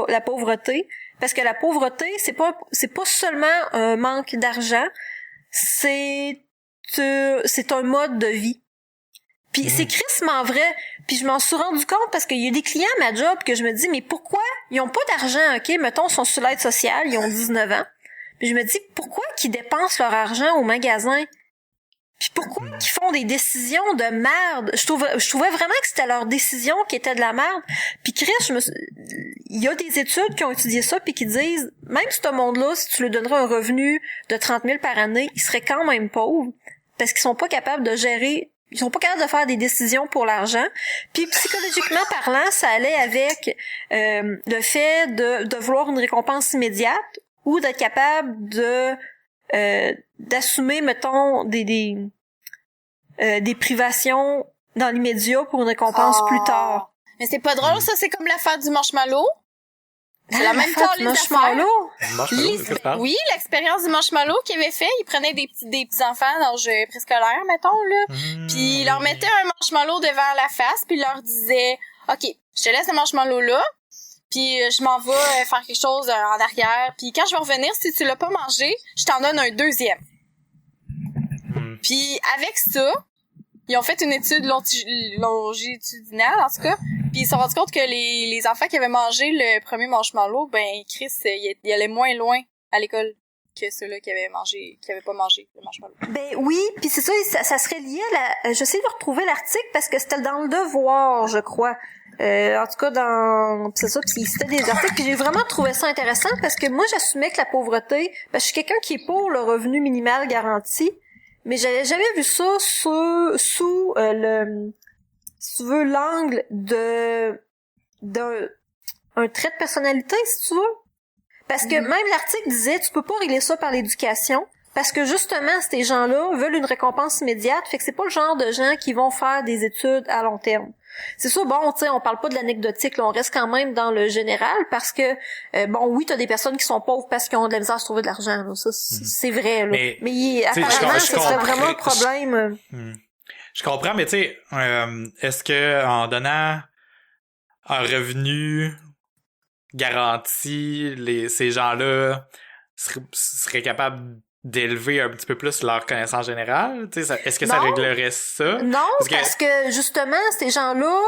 la pauvreté, parce que la pauvreté, c'est pas seulement un manque d'argent, c'est un mode de vie. Puis c'est crissement vrai. Puis je m'en suis rendu compte parce qu'il y a des clients à ma job que je me dis, mais pourquoi ils ont pas d'argent, OK? Mettons, ils sont sur l'aide sociale, ils ont 19 ans. Puis je me dis, pourquoi qu'ils dépensent leur argent au magasin? Puis pourquoi qu'ils font des décisions de merde? Je trouvais vraiment que c'était leur décision qui était de la merde. Puis Chris, il y a des études qui ont étudié ça puis qui disent, même ce monde-là, si tu lui donnerais un revenu de 30 000 par année, il serait quand même pauvre parce qu'ils sont pas capables de gérer. Ils sont pas capables de faire des décisions pour l'argent. Puis psychologiquement parlant, ça allait avec le fait de vouloir une récompense immédiate ou d'être capable d'assumer, mettons, des privations dans l'immédiat pour une récompense plus tard. Mais c'est pas drôle, ça, c'est comme l'affaire du marshmallow. C'est la même temps les affaires. Oui, l'expérience du marshmallow qu'il avait fait, il prenait des petits enfants d'âge préscolaire, mettons, là. Puis il leur mettait un marshmallow devant la face, puis il leur disait, OK, je te laisse le marshmallow là, puis je m'en vais faire quelque chose en arrière, puis quand je vais revenir, si tu l'as pas mangé, je t'en donne un deuxième. Puis avec ça, ils ont fait une étude longitudinale, en tout cas, puis ils se sont rendus compte que les enfants qui avaient mangé le premier marshmallow, ben Chris, il allait moins loin à l'école que ceux-là qui avaient pas mangé le marshmallow. Ben oui, puis c'est ça serait lié à j'essaie de retrouver l'article parce que c'était dans le Devoir, je crois. En tout cas, c'est ça, puis c'était des articles, puis j'ai vraiment trouvé ça intéressant parce que moi, j'assumais que la pauvreté, je suis quelqu'un qui est pour le revenu minimal garanti, mais j'avais jamais vu ça sous si tu veux, l'angle d'un trait de personnalité, si tu veux. Parce que même l'article disait, tu peux pas régler ça par l'éducation. Parce que justement, ces gens-là veulent une récompense immédiate, fait que c'est pas le genre de gens qui vont faire des études à long terme. C'est sûr, bon, tu sais, on parle pas de l'anecdotique, là, on reste quand même dans le général, parce que, bon, oui, t'as des personnes qui sont pauvres parce qu'ils ont de la misère à se trouver de l'argent, là, ça, c'est vrai, là. Mais apparemment, ce serait vraiment un problème. Je comprends, mais tu sais, est-ce que en donnant un revenu garanti, ces gens-là seraient capables d'élever un petit peu plus leur connaissance générale? Est-ce que ça réglerait ça? Non, parce que justement, ces gens-là,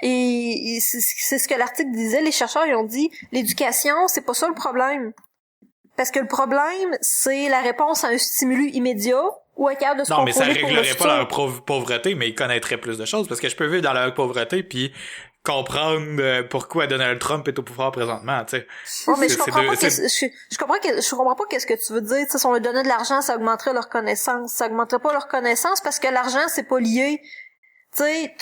et c'est ce que l'article disait, les chercheurs ils ont dit, l'éducation, c'est pas ça le problème. Parce que le problème, c'est la réponse à un stimulus immédiat ou être capable de se contrôler. Non, mais ça réglerait pas leur pauvreté, mais ils connaîtraient plus de choses. Parce que je peux vivre dans leur pauvreté puis comprendre pourquoi Donald Trump est au pouvoir présentement, tu sais. Oh, mais je comprends pas qu'est-ce que tu veux dire. Tu sais, si on leur donnait de l'argent, ça augmenterait leur connaissance. Ça augmenterait pas leur connaissance parce que l'argent, c'est pas lié. Tu sais,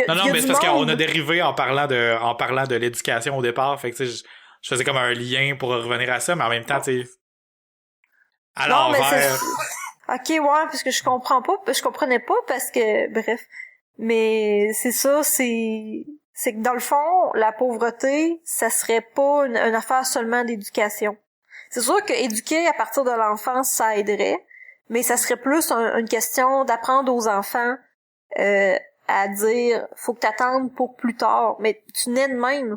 non, mais c'est parce qu'on a dérivé en parlant de l'éducation au départ. Fait que tu sais, je faisais comme un lien pour revenir à ça, mais en même temps, tu sais, à l'envers. Ok, ouais, parce que je comprenais pas parce que, bref. Mais c'est ça, c'est que dans le fond, la pauvreté, ça serait pas une affaire seulement d'éducation. C'est sûr que éduquer à partir de l'enfance, ça aiderait, mais ça serait plus une question d'apprendre aux enfants à dire faut que t'attendes pour plus tard, mais tu nais de même.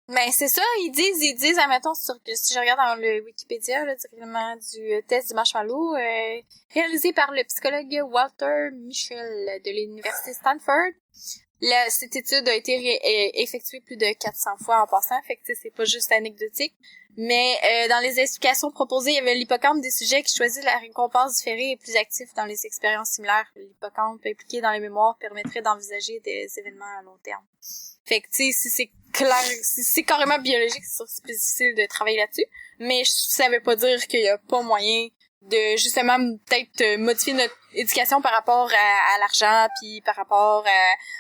Ben c'est ça, ils disent, admettons, si je regarde dans le Wikipédia, là, directement du test du marshmallow, réalisé par le psychologue Walter Mischel de l'université Stanford. Cette étude a été effectuée plus de 400 fois en passant, fait que c'est pas juste anecdotique. Mais dans les explications proposées, il y avait l'hippocampe des sujets qui choisissent la récompense différée et plus actif dans les expériences similaires. L'hippocampe impliqué dans les mémoires permettrait d'envisager des événements à long terme. Fait que tu sais, si c'est clair, si c'est carrément biologique, c'est plus difficile de travailler là-dessus. Mais ça veut pas dire qu'il y a pas moyen de justement peut-être modifier notre éducation par rapport à l'argent, puis par rapport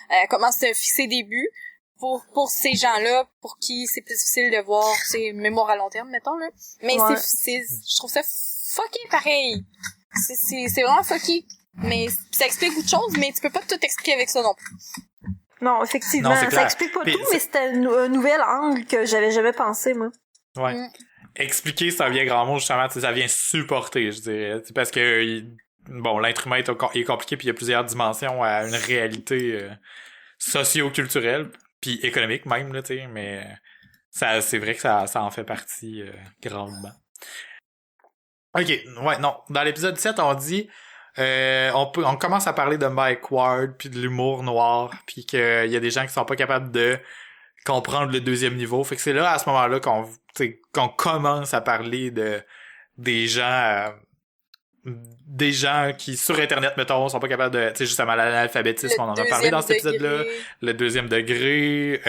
à comment se fixer des buts pour ces gens-là pour qui c'est plus difficile de voir ces mémoires à long terme, mettons là. Mais je trouve ça fucké pareil. C'est vraiment fucké. Mais ça explique beaucoup de choses, mais tu peux pas tout expliquer avec ça non plus. Non, effectivement, ça explique pas tout, mais c'était un nouvel angle que j'avais jamais pensé, moi. Ouais. Expliquer, c'est un bien grand mot, justement, ça vient supporter, je dirais. Parce que, bon, l'être humain est compliqué, puis il y a plusieurs dimensions à une réalité socio-culturelle, puis économique même, là, tu sais, mais c'est vrai que ça en fait partie grandement. Ok, ouais, non. Dans l'épisode 7, on dit... on commence à parler de Mike Ward puis de l'humour noir puis qu'il y a des gens qui sont pas capables de comprendre le deuxième niveau. Fait que c'est là, à ce moment-là, qu'on commence à parler de des gens qui, sur Internet, mettons, sont pas capables de... Tu sais, justement, l'analphabétisme, on en a parlé dans cet épisode-là. Le deuxième degré.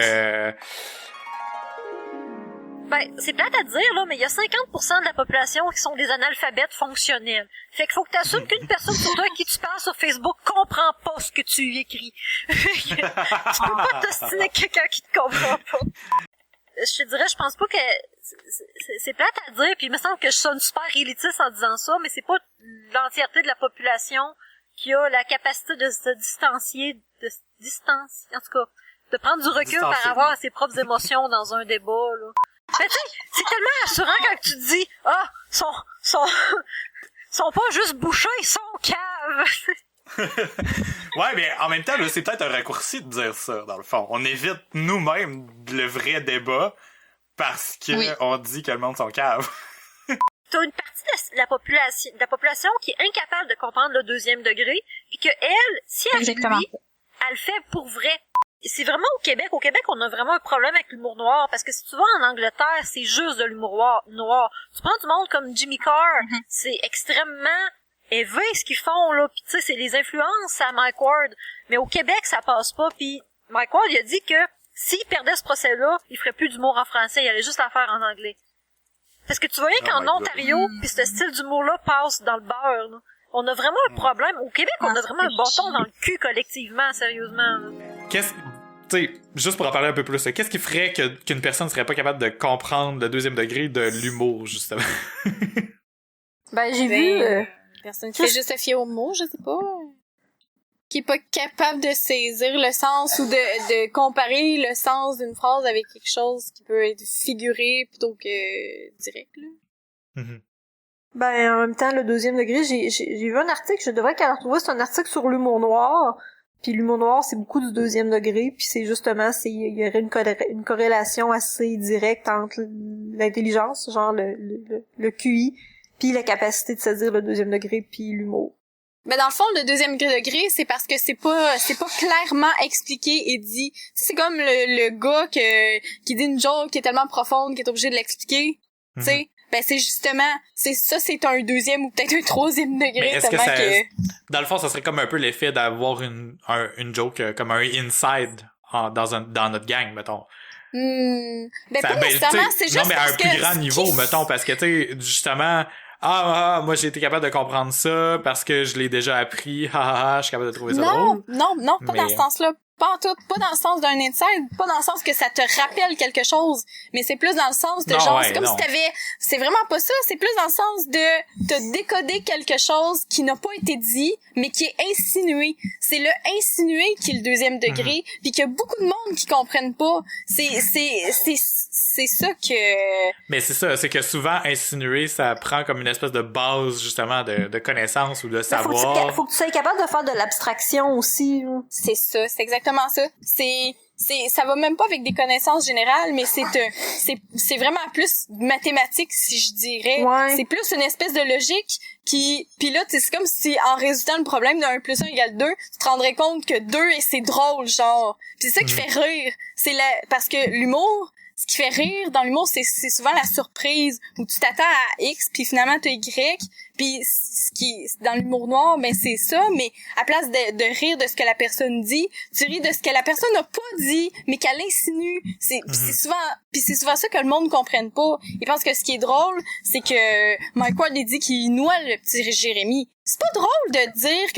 Ben, c'est plate à dire, là, mais il y a 50% de la population qui sont des analphabètes fonctionnels. Fait qu'il faut que t'assumes qu'une personne sur toi à qui tu parles sur Facebook comprend pas ce que tu écris. Tu peux pas t'ostiner quelqu'un qui te comprend pas. Je te dirais, je pense pas que... C'est plate à dire, puis il me semble que je sonne super élitiste en disant ça, mais c'est pas l'entièreté de la population qui a la capacité de se distancier, en tout cas, de prendre du recul par rapport à ses propres émotions dans un débat, là. Mais tu sais, c'est tellement assurant quand tu dis sont pas juste bouchés, ils sont caves. Ouais, mais en même temps, là, c'est peut-être un raccourci de dire ça, dans le fond. On évite nous-mêmes le vrai débat parce que on dit que le monde sont caves. T'as une partie de la population qui est incapable de comprendre le deuxième degré, puis que elle, si elle le fait pour vrai. C'est vraiment au Québec. Au Québec, on a vraiment un problème avec l'humour noir, parce que si tu vas en Angleterre, c'est juste de l'humour noir. Tu prends du monde comme Jimmy Carr, c'est extrêmement élevé ce qu'ils font, là, pis tu sais, c'est les influences à Mike Ward. Mais au Québec, ça passe pas, pis Mike Ward, il a dit que s'il perdait ce procès-là, il ferait plus d'humour en français, il allait juste la faire en anglais. Parce que tu voyais qu'en Ontario, pis ce style d'humour-là passe dans le beurre, là. On a vraiment un problème. Au Québec, on a vraiment un bâton dans le cul collectivement, sérieusement, là. tu sais, juste pour en parler un peu plus, qu'est-ce qui ferait qu'une personne serait pas capable de comprendre le deuxième degré de l'humour, justement? Ben, j'ai vu... Personne qui fait juste se fier aux mots, je sais pas. Qui est pas capable de saisir le sens ou de comparer le sens d'une phrase avec quelque chose qui peut être figuré plutôt que direct, là. Mm-hmm. Ben, en même temps, le deuxième degré, j'ai vu un article, je devrais qu'à retrouver, c'est un article sur l'humour noir. Puis l'humour noir, c'est beaucoup du deuxième degré, puis c'est justement, il y aurait une corrélation assez directe entre l'intelligence, genre le QI, puis la capacité de saisir le deuxième degré, puis l'humour. Mais dans le fond, le deuxième degré, c'est parce que c'est pas clairement expliqué et dit. Tu sais, c'est comme le gars qui dit une joke qui est tellement profonde qu'il est obligé de l'expliquer. Tu sais, ben c'est justement, c'est un deuxième ou peut-être un troisième degré. Mais est-ce que ça, dans le fond, ça serait comme un peu l'effet d'avoir une joke comme un inside dans notre gang, mettons. Ben pas nécessairement, c'est juste non, mais à un parce plus grand niveau, mettons, parce que, tu sais, justement, moi, j'ai été capable de comprendre ça parce que je l'ai déjà appris, je suis capable de trouver ça drôle. Non, pas dans ce sens-là. Pas en tout, pas dans le sens d'un inside, pas dans le sens que ça te rappelle quelque chose, mais c'est plus dans le sens de c'est comme si c'est vraiment pas ça, c'est plus dans le sens de te décoder quelque chose qui n'a pas été dit, mais qui est insinué. C'est le insinué qui est le deuxième degré, puis qu'il y a beaucoup de monde qui comprennent pas. C'est ça que... Mais c'est ça, c'est que souvent, insinuer, ça prend comme une espèce de base, justement, de connaissance ou de savoir. Faut que tu sois capable de faire de l'abstraction aussi. C'est ça, c'est exactement ça. Ça va même pas avec des connaissances générales, mais c'est vraiment plus mathématique, si je dirais. Ouais. C'est plus une espèce de logique puis là, c'est comme si, en résultant le problème de 1 plus 1 égale 2, tu te rendrais compte que 2, et c'est drôle, genre. Puis c'est ça qui fait rire. Parce que l'humour, ce qui fait rire dans l'humour, c'est souvent la surprise où tu t'attends à X puis finalement t'as Y. Puis ce qui dans l'humour noir, ben c'est ça, mais à place de rire de ce que la personne dit, tu ris de ce que la personne n'a pas dit, mais qu'elle insinue. C'est souvent ça que le monde ne comprenne pas. Ils pensent que ce qui est drôle, c'est que Mike Ward dit qu'il noie le petit Jérémy. C'est pas drôle de dire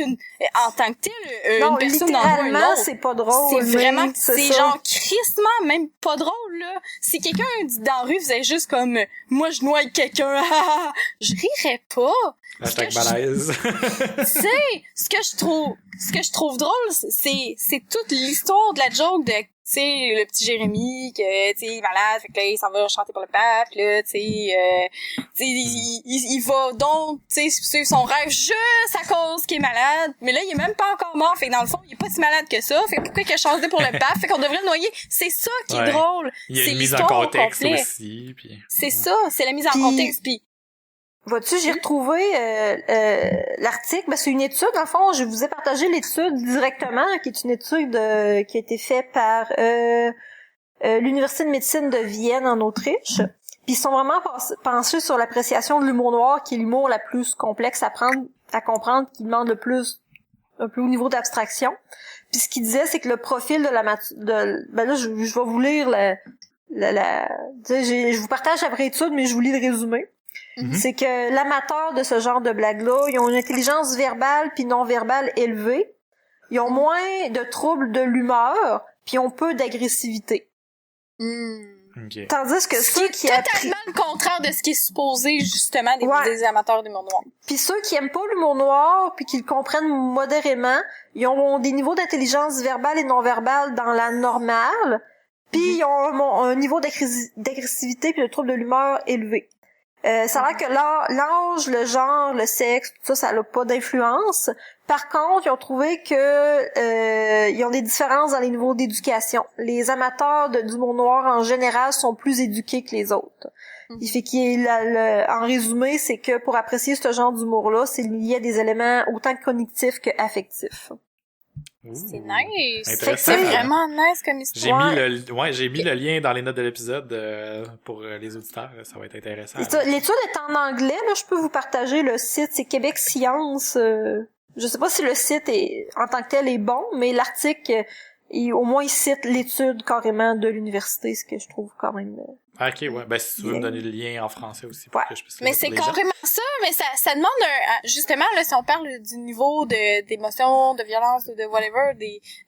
en tant que tel, non, une personne en noie une autre. c'est pas drôle. C'est vraiment, c'est ça. genre crissement même pas drôle, là. Si quelqu'un dit dans la rue faisait juste comme, moi je noie quelqu'un, je rirais pas. Hashtag malaise. Tu sais, ce que je trouve drôle, c'est toute l'histoire de la joke de, tu sais, le petit Jérémy, que, tu sais, il est malade, fait que là, il s'en va chanter pour le pape, là, tu sais, il va donc, tu sais, suivre son rêve juste à cause qu'il est malade, mais là, il est même pas encore mort, fait que dans le fond, il est pas si malade que ça, fait que pourquoi qu'il a chanté pour le pape, fait qu'on devrait le noyer. C'est ça qui est drôle. Il y a c'est une mise en l'histoire contexte complète. aussi, puis... C'est ça, c'est la mise en contexte, puis vois-tu, j'ai retrouvé l'article. Ben, c'est une étude, dans le fond, je vous ai partagé l'étude directement, qui est une étude qui a été faite par l'Université de médecine de Vienne en Autriche. Puis ils sont vraiment penchés sur l'appréciation de l'humour noir, qui est l'humour la plus complexe à comprendre, qui demande le plus un plus haut niveau d'abstraction. Puis ce qu'ils disaient, c'est que le profil ben là, je vais vous lire je vous partage la vraie étude, mais je vous lis le résumé. C'est que l'amateur de ce genre de blague-là, ils ont une intelligence verbale puis non verbale élevée. Ils ont moins de troubles de l'humeur, puis ils ont peu d'agressivité. Okay. Tandis que ceux qui totalement le contraire de ce qui est supposé justement des amateurs d'humour noir. Puis ceux qui aiment pas l'humour noir puis qui le comprennent modérément, ils ont des niveaux d'intelligence verbale et non verbale dans la normale, puis ils ont un niveau d'agressivité puis de trouble de l'humeur élevé. Ça a l'air que l'âge, le genre, le sexe, tout ça, ça n'a pas d'influence. Par contre, ils ont trouvé que ils ont des différences dans les niveaux d'éducation. Les amateurs d'humour noir en général sont plus éduqués que les autres. Il fait en résumé, c'est que pour apprécier ce genre d'humour-là, c'est lié à des éléments autant cognitifs que affectifs. C'est nice. Intéressant. C'est vraiment nice comme histoire. J'ai mis le lien dans les notes de l'épisode pour les auditeurs. Ça va être intéressant. L'étude est en anglais. Là, je peux vous partager le site. C'est Québec Science. Je sais pas si le site en tant que tel est bon, mais l'article au moins, il cite l'étude carrément de l'université, ce que je trouve quand même... Ok, ouais. Ben, si tu veux me donner le lien en français aussi pour que je puisse le Mais lire c'est pour les gens. carrément ça, mais ça demande justement, là, si on parle du niveau d'émotion, de violence, de whatever,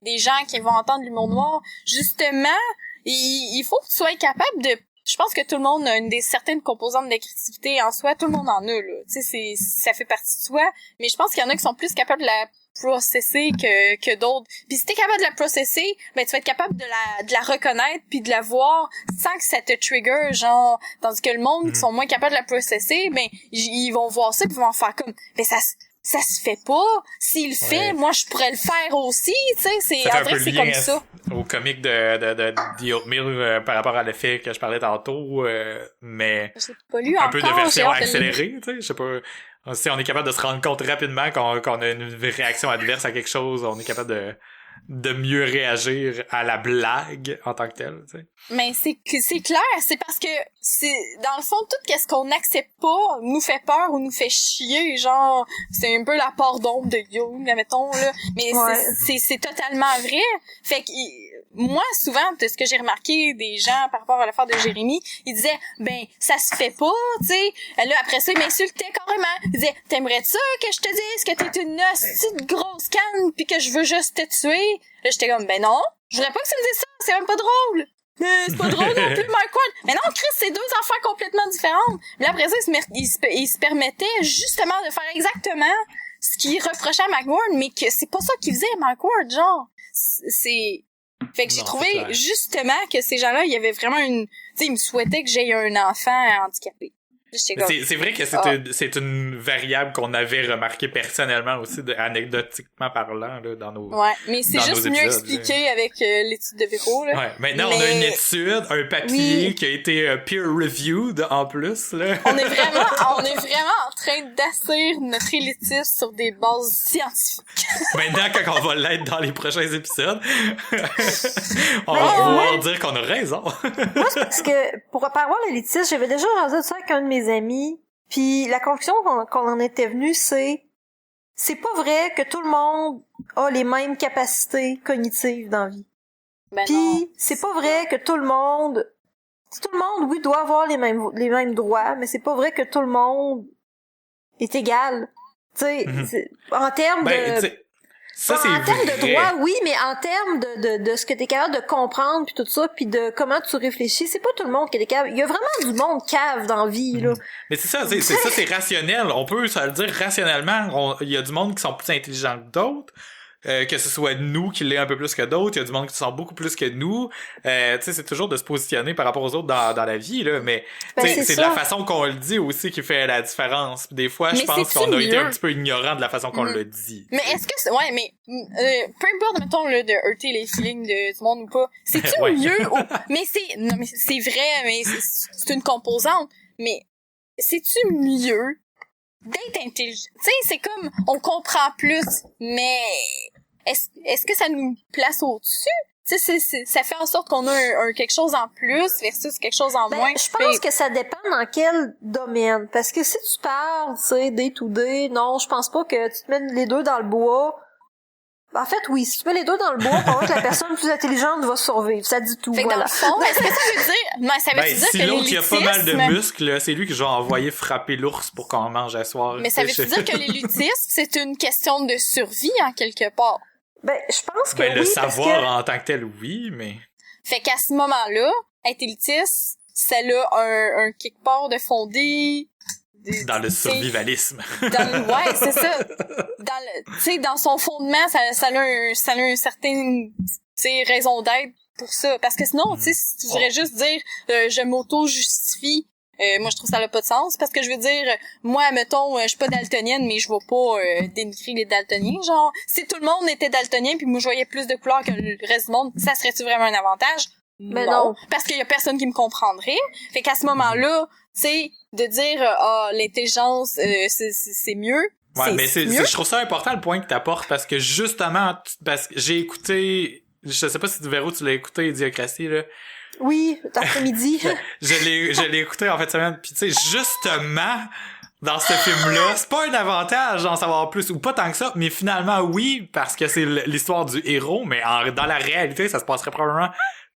des gens qui vont entendre l'humour noir, justement, il faut que tu sois capable de... Je pense que tout le monde a certaines composantes de créativité en soi, tout le monde en a, là. Tu sais, ça fait partie de soi, mais je pense qu'il y en a qui sont plus capables de la processer que d'autres. Puis si t'es capable de la processer, ben tu vas être capable de la reconnaître puis de la voir sans que ça te trigger, genre, tandis que le monde qui sont moins capables de la processer, ben ils vont voir ça puis ils vont faire comme ben ça se fait pas. S'il le fait, moi je pourrais le faire aussi, tu sais, c'est en vrai c'est comme ça. Au comique de The Oatmeal par rapport à l'effet que je parlais tantôt, mais J'ai pas lu un encore, peu de version accélérée, tu sais, je sais pas. Si on est capable de se rendre compte rapidement qu'on a une réaction adverse à quelque chose, on est capable de mieux réagir à la blague en tant que telle, tu sais. Mais c'est clair, c'est parce que c'est dans le fond tout qu'est-ce qu'on n'accepte pas nous fait peur ou nous fait chier, genre c'est un peu la part d'ombre de Jung, mettons là, mais c'est totalement vrai. Fait que moi souvent de ce que j'ai remarqué des gens par rapport à l'affaire de Jérémy, ils disaient ben ça se fait pas, tu sais. Là après ça ils m'insultaient carrément. Ils disaient t'aimerais ça que je te dise que t'es une hostie de grosse canne puis que je veux juste te tuer? Là j'étais comme ben non, je voudrais pas que tu me dises ça, c'est même pas drôle. C'est pas drôle non plus, Mike Ward. Mais non, Chris, c'est deux affaires complètement différentes. Mais là, après ça, il se permettait justement de faire exactement ce qu'il reprochait à Mike Ward, mais que c'est pas ça qu'il faisait, Mike Ward, genre. Fait que j'ai trouvé justement que ces gens-là, il y avait vraiment tu sais, ils me souhaitaient que j'aie un enfant handicapé. C'est vrai que c'est une variable qu'on avait remarqué personnellement aussi, anecdotiquement parlant, là, dans nos ouais, mais c'est juste mieux épisodes, expliqué avec l'étude de Véro, là. Ouais, maintenant on a une étude, un papier qui a été peer-reviewed en plus, là. On est vraiment en train d'assir notre élitisme sur des bases scientifiques. Maintenant, quand on va l'être dans les prochains épisodes, on va pouvoir dire qu'on a raison. Moi, c'est parce que, pour avoir l'élitisme, j'avais déjà rasé ça avec un de mes amis, puis la conclusion qu'on en était venu, c'est pas vrai que tout le monde a les mêmes capacités cognitives dans la vie. Ben puis c'est pas vrai que tout le monde, oui, doit avoir les mêmes droits, mais c'est pas vrai que tout le monde est égal. Tu sais, en termes de... Ça, c'est en termes vrai. de droit, oui, mais en termes de ce que t'es capable de comprendre puis tout ça, puis de comment tu réfléchis, c'est pas tout le monde qui est capable. Il y a vraiment du monde cave dans la vie, là. Mais c'est ça, c'est rationnel. On peut se le dire rationnellement. Il y a du monde qui sont plus intelligents que d'autres. Que ce soit nous qui l'est un peu plus que d'autres, il y a du monde qui sont beaucoup plus que nous. Tu sais, c'est toujours de se positionner par rapport aux autres dans la vie, là. Mais c'est de la façon qu'on le dit aussi qui fait la différence. Des fois, je pense qu'on a été un petit peu ignorant de la façon qu'on le dit. Mais est-ce que peu importe, mettons, là, de heurter les feelings du monde ou pas, c'est-tu mieux ou... mais c'est vrai, mais c'est une composante. Mais c'est-tu mieux d'être intelligent? Tu sais, c'est comme, on comprend plus, mais est-ce que ça nous place au-dessus? Tu sais, ça fait en sorte qu'on a quelque chose en plus versus quelque chose en moins. Je pense que ça dépend dans quel domaine. Parce que si tu parles, tu sais, day to day, non, je pense pas que tu te mets les deux dans le bois. En fait, oui, si tu mets les deux dans le bois, pendant que la personne plus intelligente va survivre. Ça dit tout, fait voilà. Dans le fond, est-ce que ça veut dire... Mais ça veut dire si que l'autre, il a pas mal de l'élitisme... muscles, là, c'est lui que je vais envoyer frapper l'ours pour qu'on mange à soir. Mais ça veut dire que l'élitisme, c'est une question de survie, en quelque part. Ben, je pense que le oui, savoir en tant que tel, oui, mais... Fait qu'à ce moment-là, être élitiste, ça a un quelque part de fondé... Dans le survivalisme. Ouais, c'est ça. Tu sais, dans son fondement, ça a un certain, tu sais, raison d'être pour ça. Parce que sinon, tu sais, si tu voudrais juste dire, je m'auto-justifie, moi, je trouve ça n'a pas de sens. Parce que je veux dire, moi, mettons, je suis pas daltonienne, mais je vais pas dénigrer les daltoniens. Genre, si tout le monde était daltonien puis moi, je voyais plus de couleurs que le reste du monde, ça serait-tu vraiment un avantage? Mais non. Parce qu'il y a personne qui me comprendrait. Fait qu'à ce moment-là, tu sais, de dire l'intelligence c'est mieux. Ouais, mais je trouve ça important le point que t'apportes parce que justement parce que j'ai écouté, je sais pas si Véro tu l'as écouté Idiocratie là. Oui, l'après-midi. je l'ai écouté en fait semaine puis tu sais justement dans ce film-là. C'est pas un avantage d'en savoir plus, ou pas tant que ça, mais finalement oui, parce que c'est l'histoire du héros, mais dans la réalité, ça se passerait probablement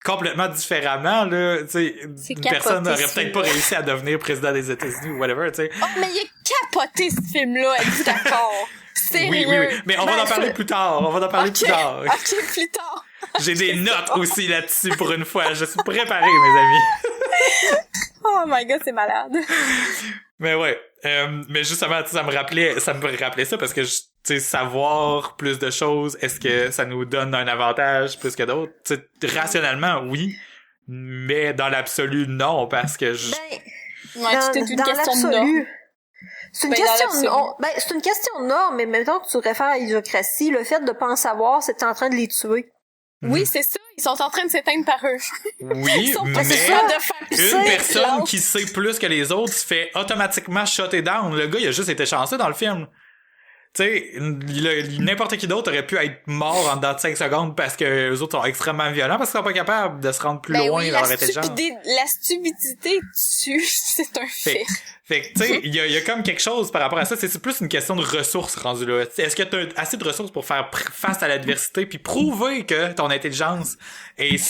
complètement différemment, là. Tu sais, une personne n'aurait peut-être pas réussi à devenir président des États-Unis ou whatever, tu sais. Oh, mais il est capoté, ce film-là, êtes-vous d'accord? Sérieux? Oui. Mais on va en parler plus tard. Plus tard. Ok, plus tard. J'ai des notes aussi là-dessus pour une fois. Je suis préparé, mes amis. Oh my god, c'est malade. Mais ouais. Mais justement, ça me rappelait ça parce que, tu sais, savoir plus de choses, est-ce que ça nous donne un avantage plus que d'autres? Tu sais, rationnellement, oui. Mais dans l'absolu, non, parce que Ouais, tout est une question de norme. C'est une c'est une question de norme, mais maintenant que tu réfères à l'idiocratie, le fait de pas en savoir, c'est que t'es en train de les tuer. Oui, c'est ça. Ils sont en train de s'éteindre par eux. Oui, mais une personne qui sait plus que les autres se fait automatiquement shutter down. Le gars, il a juste été chanceux dans le film. Tu sais, n'importe qui d'autre aurait pu être mort en dedans de 5 secondes parce que les autres sont extrêmement violents parce qu'ils sont pas capables de se rendre plus loin dans leur intelligence. La stupidité tue, c'est un fait. Fait que, tu sais, il y a comme quelque chose par rapport à ça. C'est plus une question de ressources rendues là. Est-ce que t'as assez de ressources pour faire face à l'adversité puis prouver que ton intelligence est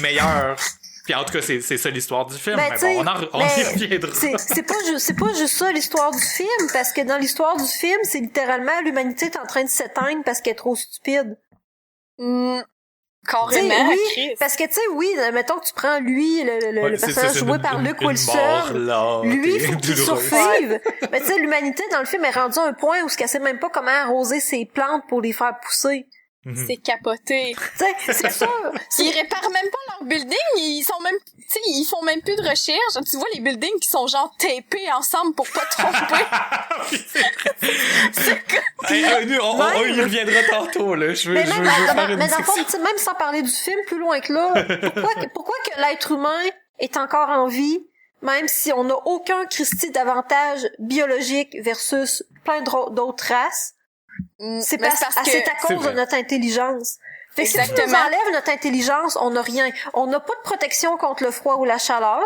meilleure? Puis en tout cas, c'est ça l'histoire du film. Mais bon, on y reviendra. C'est pas juste ça l'histoire du film, parce que dans l'histoire du film, c'est littéralement l'humanité est en train de s'éteindre parce qu'elle est trop stupide. Carrément, oui, parce que tu sais, oui, mettons que tu prends lui, le personnage joué par Luke Wilson, lui, il faut qu'il survive. Mais tu sais, l'humanité dans le film est rendue à un point où elle sait même pas comment arroser ses plantes pour les faire pousser. C'est capoté. C'est sûr. Ils réparent même pas leur building, ils font même plus de recherche. Tu vois les buildings qui sont genre tapés ensemble pour pas tromper. On y reviendra tantôt, là. Je veux faire une mais dans le fond, même sans parler du film, plus loin que là, pourquoi que l'être humain est encore en vie, même si on n'a aucun Christi d'avantage biologique versus plein d'autres races? C'est à cause de notre intelligence. Fait que si tu nous enlèves notre intelligence, on n'a rien. On n'a pas de protection contre le froid ou la chaleur.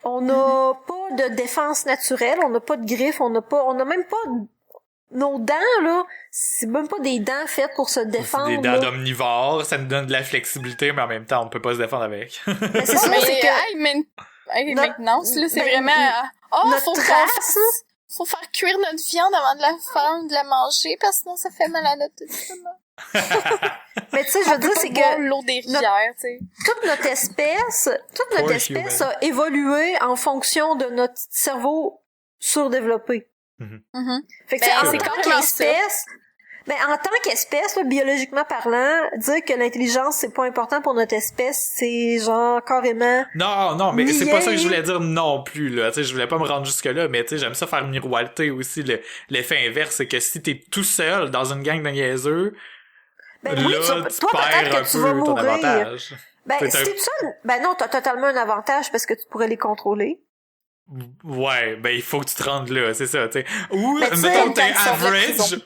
On n'a pas de défense naturelle. On n'a pas de griffes. On n'a même pas nos dents, là. C'est même pas des dents faites pour se défendre. C'est des dents d'omnivore. Ça nous donne de la flexibilité, mais en même temps, on peut pas se défendre avec. Mais c'est ça, c'est que... maintenant, là, c'est vraiment... Faut faire cuire notre viande avant de la manger, parce que sinon ça fait mal à notre estomac. Mais tu sais, je veux dire, c'est que l'eau des rivières, tu sais. toute notre espèce a évolué en fonction de notre cerveau surdéveloppé. Fait que en tant qu'espèce, là, biologiquement parlant, dire que l'intelligence c'est pas important pour notre espèce, c'est genre carrément... Non, mais c'est pas ça que je voulais dire non plus, là. Tu sais, je voulais pas me rendre jusque là, mais tu sais, j'aime ça faire miroiter aussi l'effet inverse, c'est que si t'es tout seul dans une gang de niaiseux, toi, peut-être que tu vas mourir. Si t'es tout seul, non, t'as totalement un avantage parce que tu pourrais les contrôler. Ouais, il faut que tu te rendes là, c'est ça, tu sais. Ou, mettons, t'es average,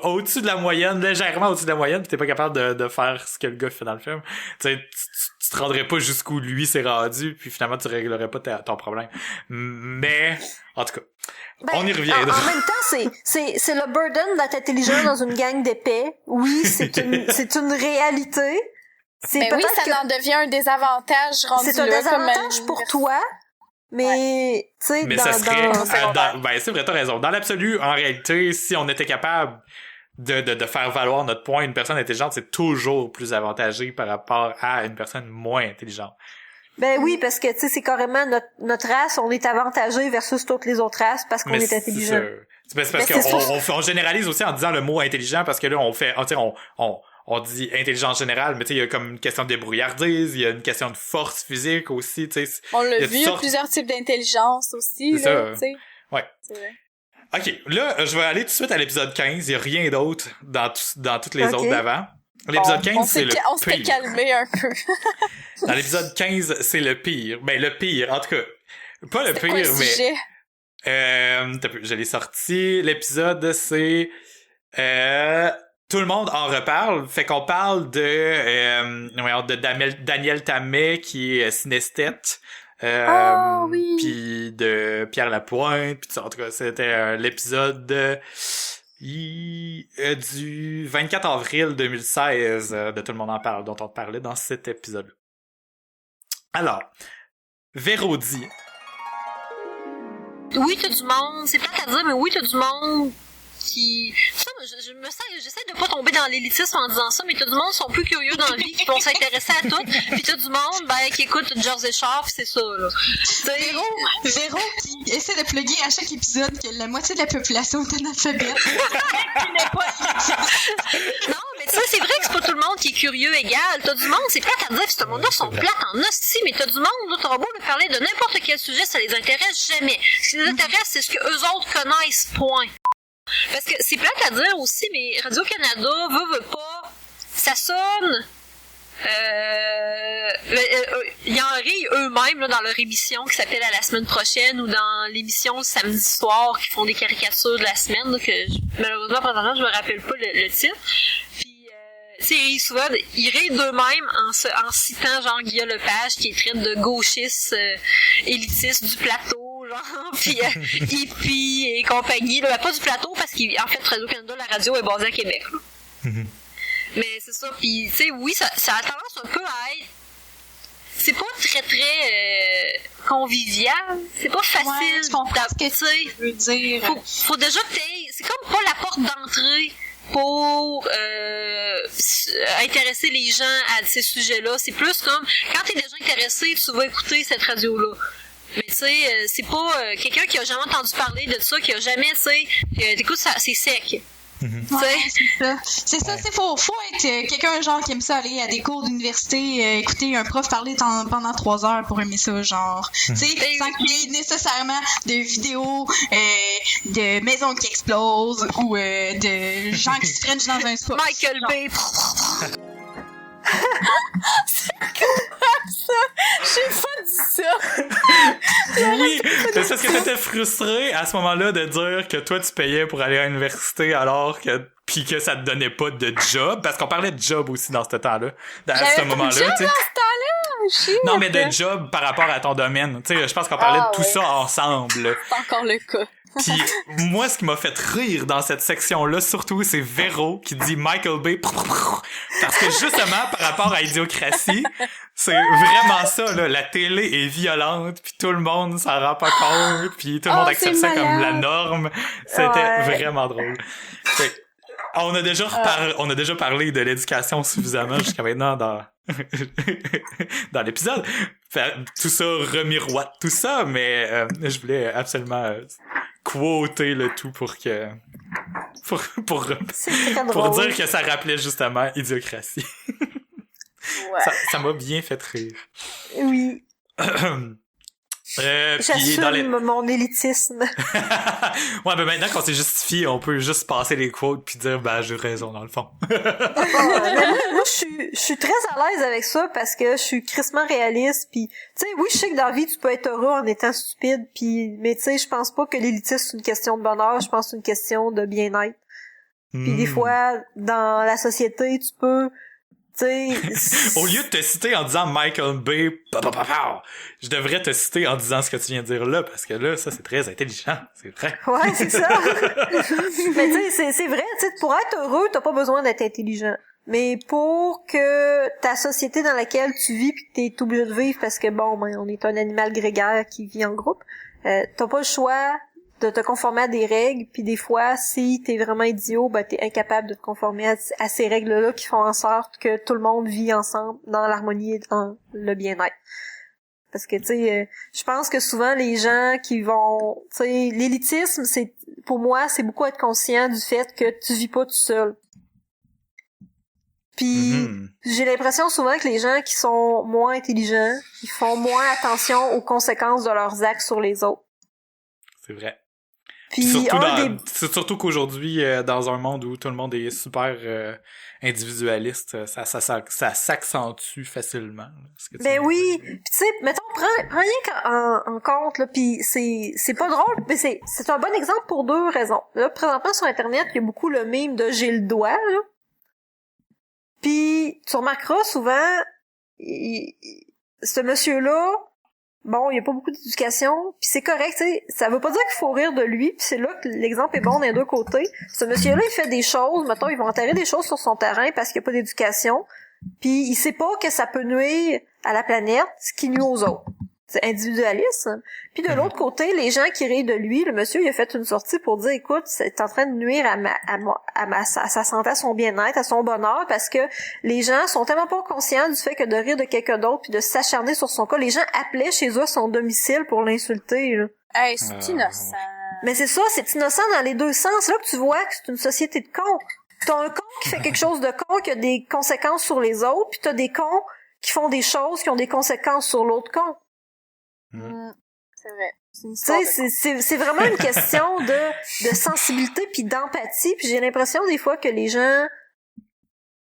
au-dessus de la moyenne, légèrement au-dessus de la moyenne, pis t'es pas capable de faire ce que le gars fait dans le film. Tu sais, tu te rendrais pas jusqu'où lui s'est rendu, puis finalement, tu réglerais pas ton problème. Mais, en tout cas, on y reviendra. En même temps, c'est le burden d'être intelligent dans une gang d'épais. Oui, c'est une réalité. Oui, ça en devient un désavantage rendu là. C'est un désavantage pour toi. Mais, tu sais, ça serait, c'est vrai, t'as raison. Dans l'absolu, en réalité, si on était capable de faire valoir notre point, une personne intelligente, c'est toujours plus avantagé par rapport à une personne moins intelligente. Oui, parce que, tu sais, c'est carrément notre race, on est avantagé versus toutes les autres races parce qu'on est intelligent. C'est parce qu'on généralise aussi en disant le mot intelligent parce que là, on fait, on dit intelligence générale, mais tu sais, il y a comme une question de débrouillardise, il y a une question de force physique aussi, tu sais. On l'a vu, il y a plusieurs types d'intelligence aussi, c'est là, tu sais. Ouais. C'est vrai. OK, là, je vais aller tout de suite à l'épisode 15, il y a rien d'autre dans toutes les autres d'avant. L'épisode 15, c'est le pire. On s'était calmé un peu. Dans l'épisode 15, c'est le pire. Le pire, en tout cas. Pas le pire, sujet? Je l'ai sorti. L'épisode, c'est... tout le monde en reparle. Fait qu'on parle de Daniel Tammet, qui est synesthète, Oui. Puis de Pierre Lapointe, puis en tout cas, c'était l'épisode du 24 avril 2016 de Tout le monde en parle, dont on te parlait dans cet épisode-là. Alors, Vérodi. Oui, t'as du monde. C'est plate à dire, mais oui, t'as du monde qui... Ça, j'essaie de pas tomber dans l'élitisme en disant ça, mais t'as du monde qui sont plus curieux dans la vie, qui vont s'intéresser à tout, puis t'as du monde, qui écoute Jersey Shore, c'est ça, là. Véro qui essaie de plugger à chaque épisode que la moitié de la population est analphabète. Non, mais tu sais, c'est vrai que c'est pas tout le monde qui est curieux égal. T'as du monde, c'est plate à dire, ce monde-là sont plates en hostie, mais t'as du monde, là, t'auras beau leur parler de n'importe quel sujet, ça les intéresse jamais. Ce qui les intéresse, c'est ce que eux autres connaissent, point. Parce que c'est plate à dire aussi, mais Radio-Canada veut pas, ça sonne... ils en rient eux-mêmes là, dans leur émission qui s'appelle À la semaine prochaine ou dans l'émission le samedi soir qui font des caricatures de la semaine là, que malheureusement présentement je me rappelle pas le titre. Puis souvent ils rient d'eux-mêmes en citant genre Guillaume Lepage qui est traité de gauchiste élitiste du plateau genre puis hippie et compagnie là, pas du plateau parce qu'en fait Radio-Canada la radio est basée à Québec là. Mm-hmm. Mais c'est ça, puis tu sais, oui, ça a tendance un peu à être... C'est pas très convivial, c'est pas facile. Ouais, je comprends ce que tu veux dire. Faut déjà que t'aies... C'est comme pas la porte d'entrée pour intéresser les gens à ces sujets-là. C'est plus comme, quand t'es déjà intéressé, tu vas écouter cette radio-là. Mais tu sais, c'est pas quelqu'un qui a jamais entendu parler de ça, qui a jamais, tu sais, t'écoutes ça, c'est sec. Mm-hmm. Ouais, c'est ça, c'est faut être quelqu'un genre qui aime ça aller à des cours d'université, écouter un prof parler pendant 3 heures pour aimer ça, genre, tu sais, sans qu'il y ait nécessairement de vidéos de maisons qui explosent ou de gens qui se frenchent dans un spa. Michael Bay. C'est quoi ça? J'ai pas dit ça. Oui, c'est parce que t'étais frustré à ce moment-là de dire que toi tu payais pour aller à l'université alors que puis que ça te donnait pas de job parce qu'on parlait de job aussi dans ce temps-là, à ce moment-là, tu sais. Dans ce temps-là, non mais de job par rapport à ton domaine, tu sais, je pense qu'on parlait de tout ça ensemble. C'est encore le cas. Puis moi, ce qui m'a fait rire dans cette section-là, surtout, c'est Véro qui dit Michael Bay. Parce que justement, par rapport à Idiocratie, c'est vraiment ça, là. La télé est violente, puis tout le monde s'en rend pas compte, puis tout le monde accepte ça comme la norme. C'était vraiment drôle. Fait, on a déjà parlé de l'éducation suffisamment jusqu'à maintenant dans l'épisode. Fait, tout ça remiroite tout ça, mais je voulais absolument quoter le tout pour dire que ça rappelait justement Idiocratie. Ouais. Ça m'a bien fait rire. Oui. J'assume mon élitisme. Ouais, ben maintenant qu'on s'est justifié, on peut juste passer les quotes puis dire j'ai raison dans le fond. Moi je suis très à l'aise avec ça parce que je suis crissement réaliste puis tu sais oui, je sais que dans la vie tu peux être heureux en étant stupide puis mais tu sais je pense pas que l'élitisme c'est une question de bonheur, je pense que c'est une question de bien-être. Puis des fois dans la société, tu peux au lieu de te citer en disant Michael Bay, je devrais te citer en disant ce que tu viens de dire là, parce que là, ça, c'est très intelligent, c'est vrai. Ouais, c'est ça. Mais tu sais, c'est vrai, tu sais, pour être heureux, t'as pas besoin d'être intelligent. Mais pour que ta société dans laquelle tu vis pis que t'es obligé de vivre, parce que on est un animal grégaire qui vit en groupe, t'as pas le choix de te conformer à des règles, puis des fois, si t'es vraiment idiot, t'es incapable de te conformer à ces règles-là qui font en sorte que tout le monde vit ensemble dans l'harmonie et dans le bien-être. Parce que, tu sais, je pense que souvent, les gens qui vont... Tu sais, l'élitisme, pour moi, c'est beaucoup être conscient du fait que tu vis pas tout seul. Puis, j'ai l'impression souvent que les gens qui sont moins intelligents, qui font moins attention aux conséquences de leurs actes sur les autres. C'est vrai. Puis surtout qu'aujourd'hui, dans un monde où tout le monde est super individualiste, ça s'accentue facilement. Oui, puis tu sais, mettons, prends rien en compte, là, puis c'est pas drôle, mais c'est un bon exemple pour 2 raisons. Là, présentement sur Internet, il y a beaucoup le meme de j'ai le doigt, là. Puis tu remarqueras souvent, ce monsieur-là, bon, il y a pas beaucoup d'éducation, puis c'est correct, tu sais, ça veut pas dire qu'il faut rire de lui, puis c'est là que l'exemple est bon des deux côtés. Ce monsieur-là, il fait des choses, mettons, ils vont enterrer des choses sur son terrain parce qu'il y a pas d'éducation, puis il sait pas que ça peut nuire à la planète, ce qui nuit aux autres. C'est individualiste. Puis de l'autre côté, les gens qui rient de lui, le monsieur, il a fait une sortie pour dire, écoute, c'est en train de nuire à sa santé, à son bien-être, à son bonheur, parce que les gens sont tellement pas conscients du fait que de rire de quelqu'un d'autre puis de s'acharner sur son cas, les gens appelaient chez eux à son domicile pour l'insulter, là. Hey, c'est innocent. Mais c'est ça, c'est innocent dans les deux sens. C'est là que tu vois que c'est une société de cons. T'as un con qui fait quelque chose de con qui a des conséquences sur les autres, puis t'as des cons qui font des choses qui ont des conséquences sur l'autre con. C'est vrai. Tu sais, c'est vraiment une question de sensibilité puis d'empathie, puis j'ai l'impression des fois que les gens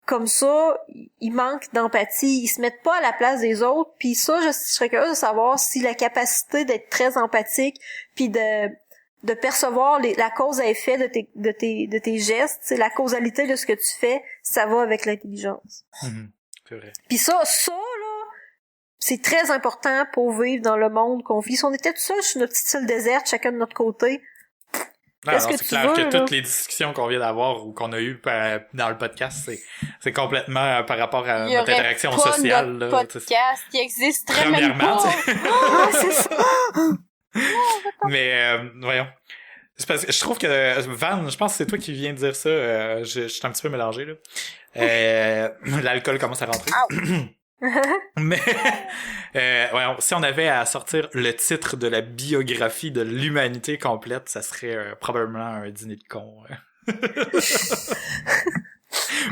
comme ça, ils manquent d'empathie, ils se mettent pas à la place des autres, puis ça, je serais curieuse de savoir si la capacité d'être très empathique puis de percevoir la cause à effet de tes gestes, c'est la causalité de ce que tu fais, ça va avec l'intelligence. C'est vrai. Puis ça là, c'est très important pour vivre dans le monde qu'on vit. Si on était tout seul sur notre petite île déserte, chacun de notre côté, qu'est-ce que c'est tu clair veux, que là? toutes les discussions qu'on vient d'avoir ou qu'on a eues dans le podcast, c'est complètement par rapport à notre interaction sociale. Il y aurait là, pas de podcast qui existerait même premièrement, pas. Ah, c'est ça! Mais voyons. C'est parce que je trouve que Van, je pense que c'est toi qui viens de dire ça. Je suis un petit peu mélangé là. L'alcool commence à rentrer. Mais voyons, si on avait à sortir le titre de la biographie de l'humanité complète, ça serait probablement un dîner de cons.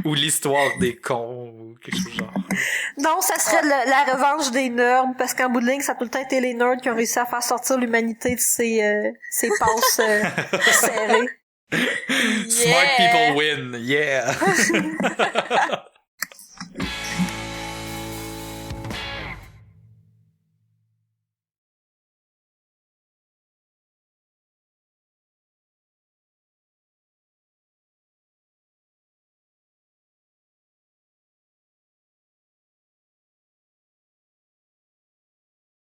Ou l'histoire des cons ou quelque chose genre. Non, ça serait la revanche des nerds, parce qu'en bout de ligne, ça a tout le temps été les nerds qui ont réussi à faire sortir l'humanité de ses passes serrées. Smart people win, yeah!